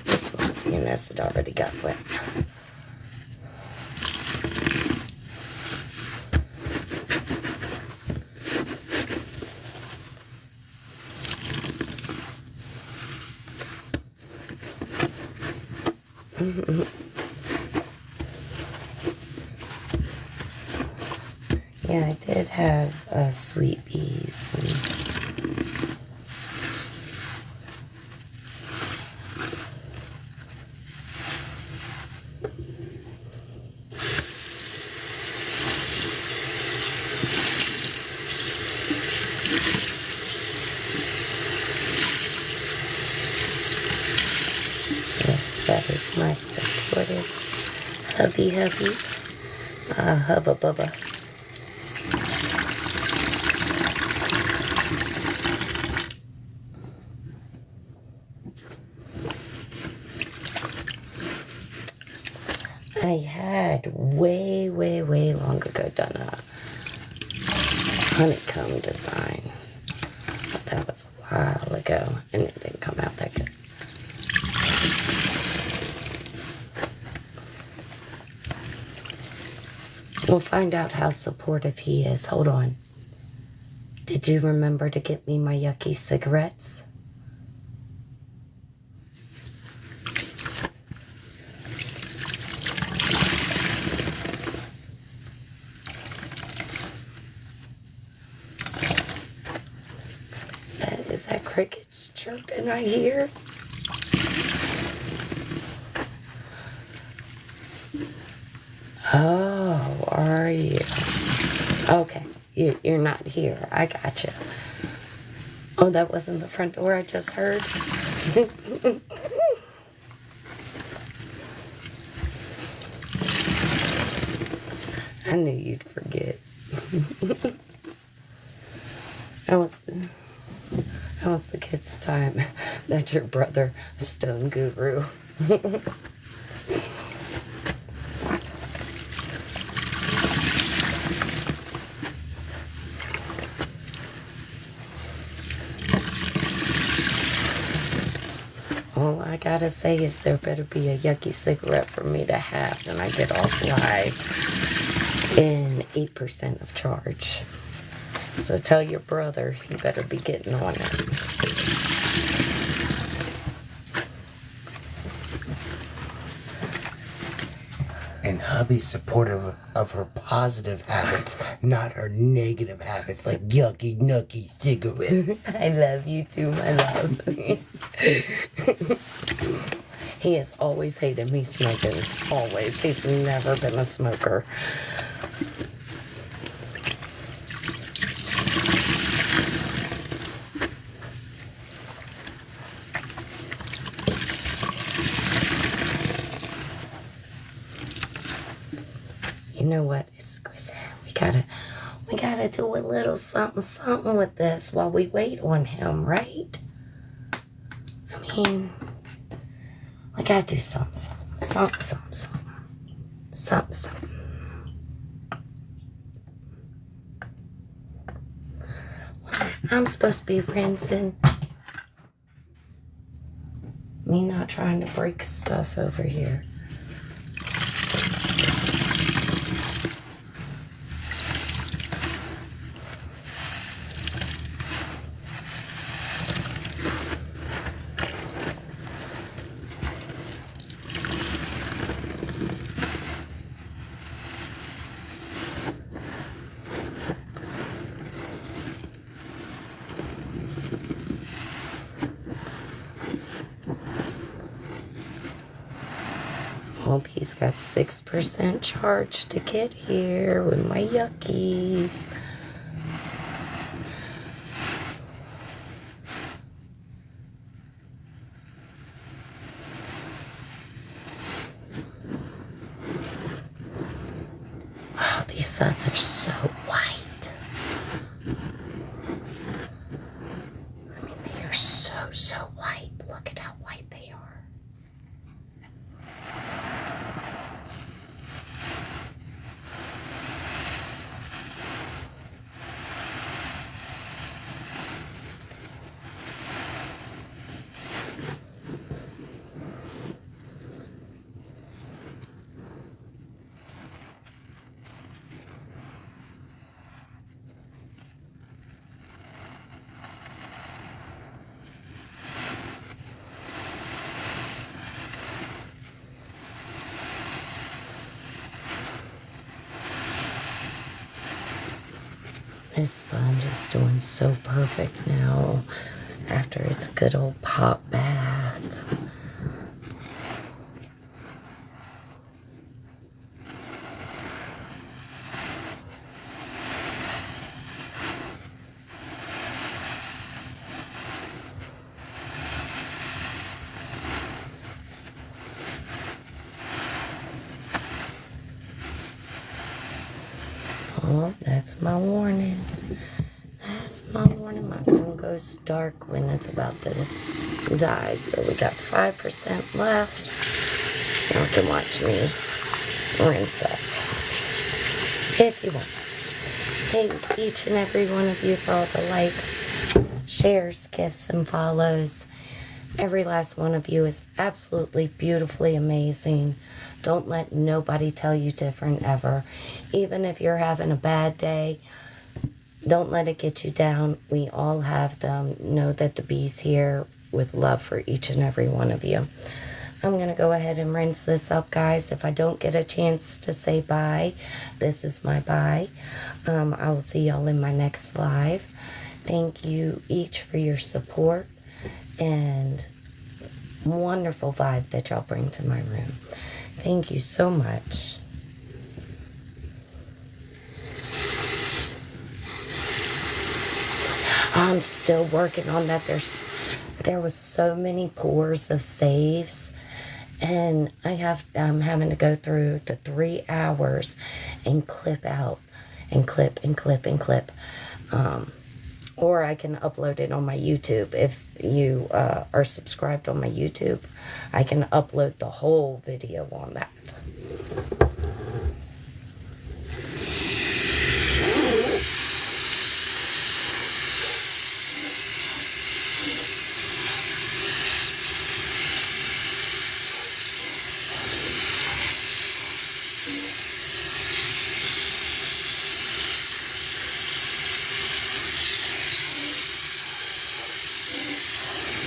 this one, seeing as it already got wet. Yeah, I did have sweet bees. Yes, that is my supportive hubby. Hubba Bubba. I had way long ago done a honeycomb design. But that was a while ago, and it didn't come out that good. We'll find out how supportive he is. Hold on. Did you remember to get me my yucky cigarettes? Is that crickets chirping right here? Oh, are you? Okay, you're not here. I got you. Oh, that wasn't the front door I just heard? I knew you'd forget. That was the kid's time that your brother, Stone Guru. All I gotta say is there better be a yucky cigarette for me to have when I get off live in 8% of charge. So tell your brother he better be getting on it. And hubby's supportive of her positive habits, not her negative habits like yucky, nucky cigarettes. I love you too, my love. He has always hated me smoking. Always. He's never been a smoker. You know what? Exquisite. We gotta do a little something with this while we wait on him, right? I mean, we gotta do something. I'm supposed to be rinsing. Me not trying to break stuff over here. Hope he's got 6% charge to get here with my yuckies. Oh, these suds are so white. I mean, they are so white. Look at how white they are. This sponge is doing so perfect now after its good old pop bath. Oh, that's my warning. That's my warning. My phone goes dark when it's about to die. So we got 5% left. Y'all can watch me rinse up if you want. Thank each and every one of you for all the likes, shares, gifts, and follows. Every last one of you is absolutely beautifully amazing. Don't let nobody tell you different ever. Even if you're having a bad day, don't let it get you down. We all have them. Know that the bee's here with love for each and every one of you. I'm going to go ahead and rinse this up, guys. If I don't get a chance to say bye, this is my bye. I will see y'all in my next live. Thank you each for your support and wonderful vibe that y'all bring to my room. Thank you so much. I'm still working on that. There was so many pours of saves, and I'm having to go through the 3 hours and clip out and clip and clip and clip. Or I can upload it on my YouTube. If you are subscribed on my YouTube, I can upload the whole video on that.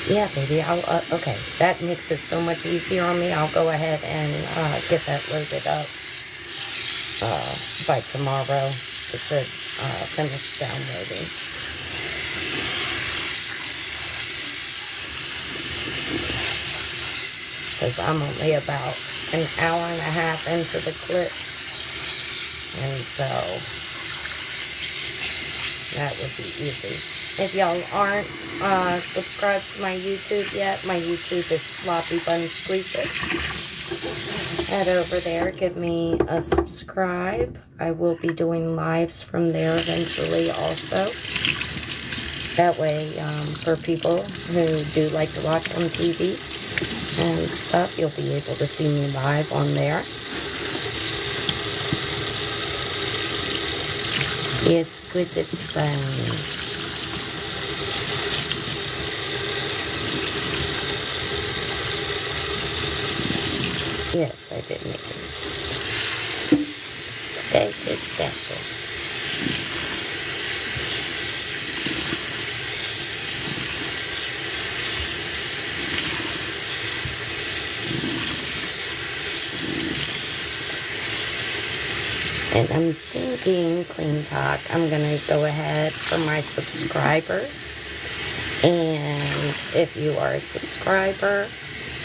Yeah, baby, okay, that makes it so much easier on me. I'll go ahead and get that loaded up by tomorrow. It should finish downloading. Because I'm only about an hour and a half into the clips, and so that would be easy. If y'all aren't subscribed to my YouTube yet, my YouTube is SlopBeeBun.Squeezes. Head over there, give me a subscribe. I will be doing lives from there eventually also. That way, for people who do like to watch on TV and stuff, you'll be able to see me live on there. The exquisite sponge. Yes, I did make it. Special. And I'm thinking, Clean Talk, I'm going to go ahead for my subscribers. And if you are a subscriber,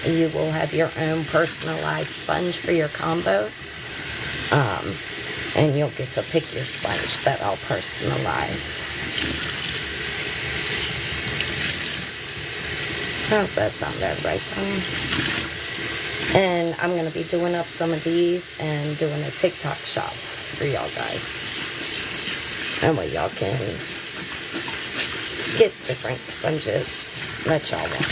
you will have your own personalized sponge for your combos. And you'll get to pick your sponge that I'll personalize. How's that sound, everybody? And I'm going to be doing up some of these and doing a TikTok shop for y'all guys. And where y'all can get different sponges that y'all want.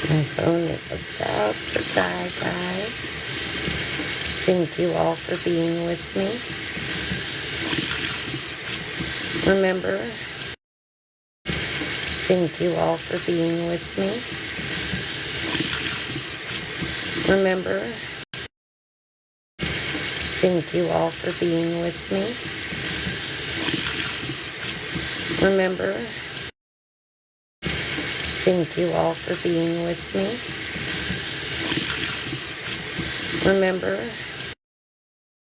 My phone is about to die, guys. Thank you all for being with me. Remember, thank you all for being with me. Remember, thank you all for being with me. Remember, thank you all for being with me. Remember,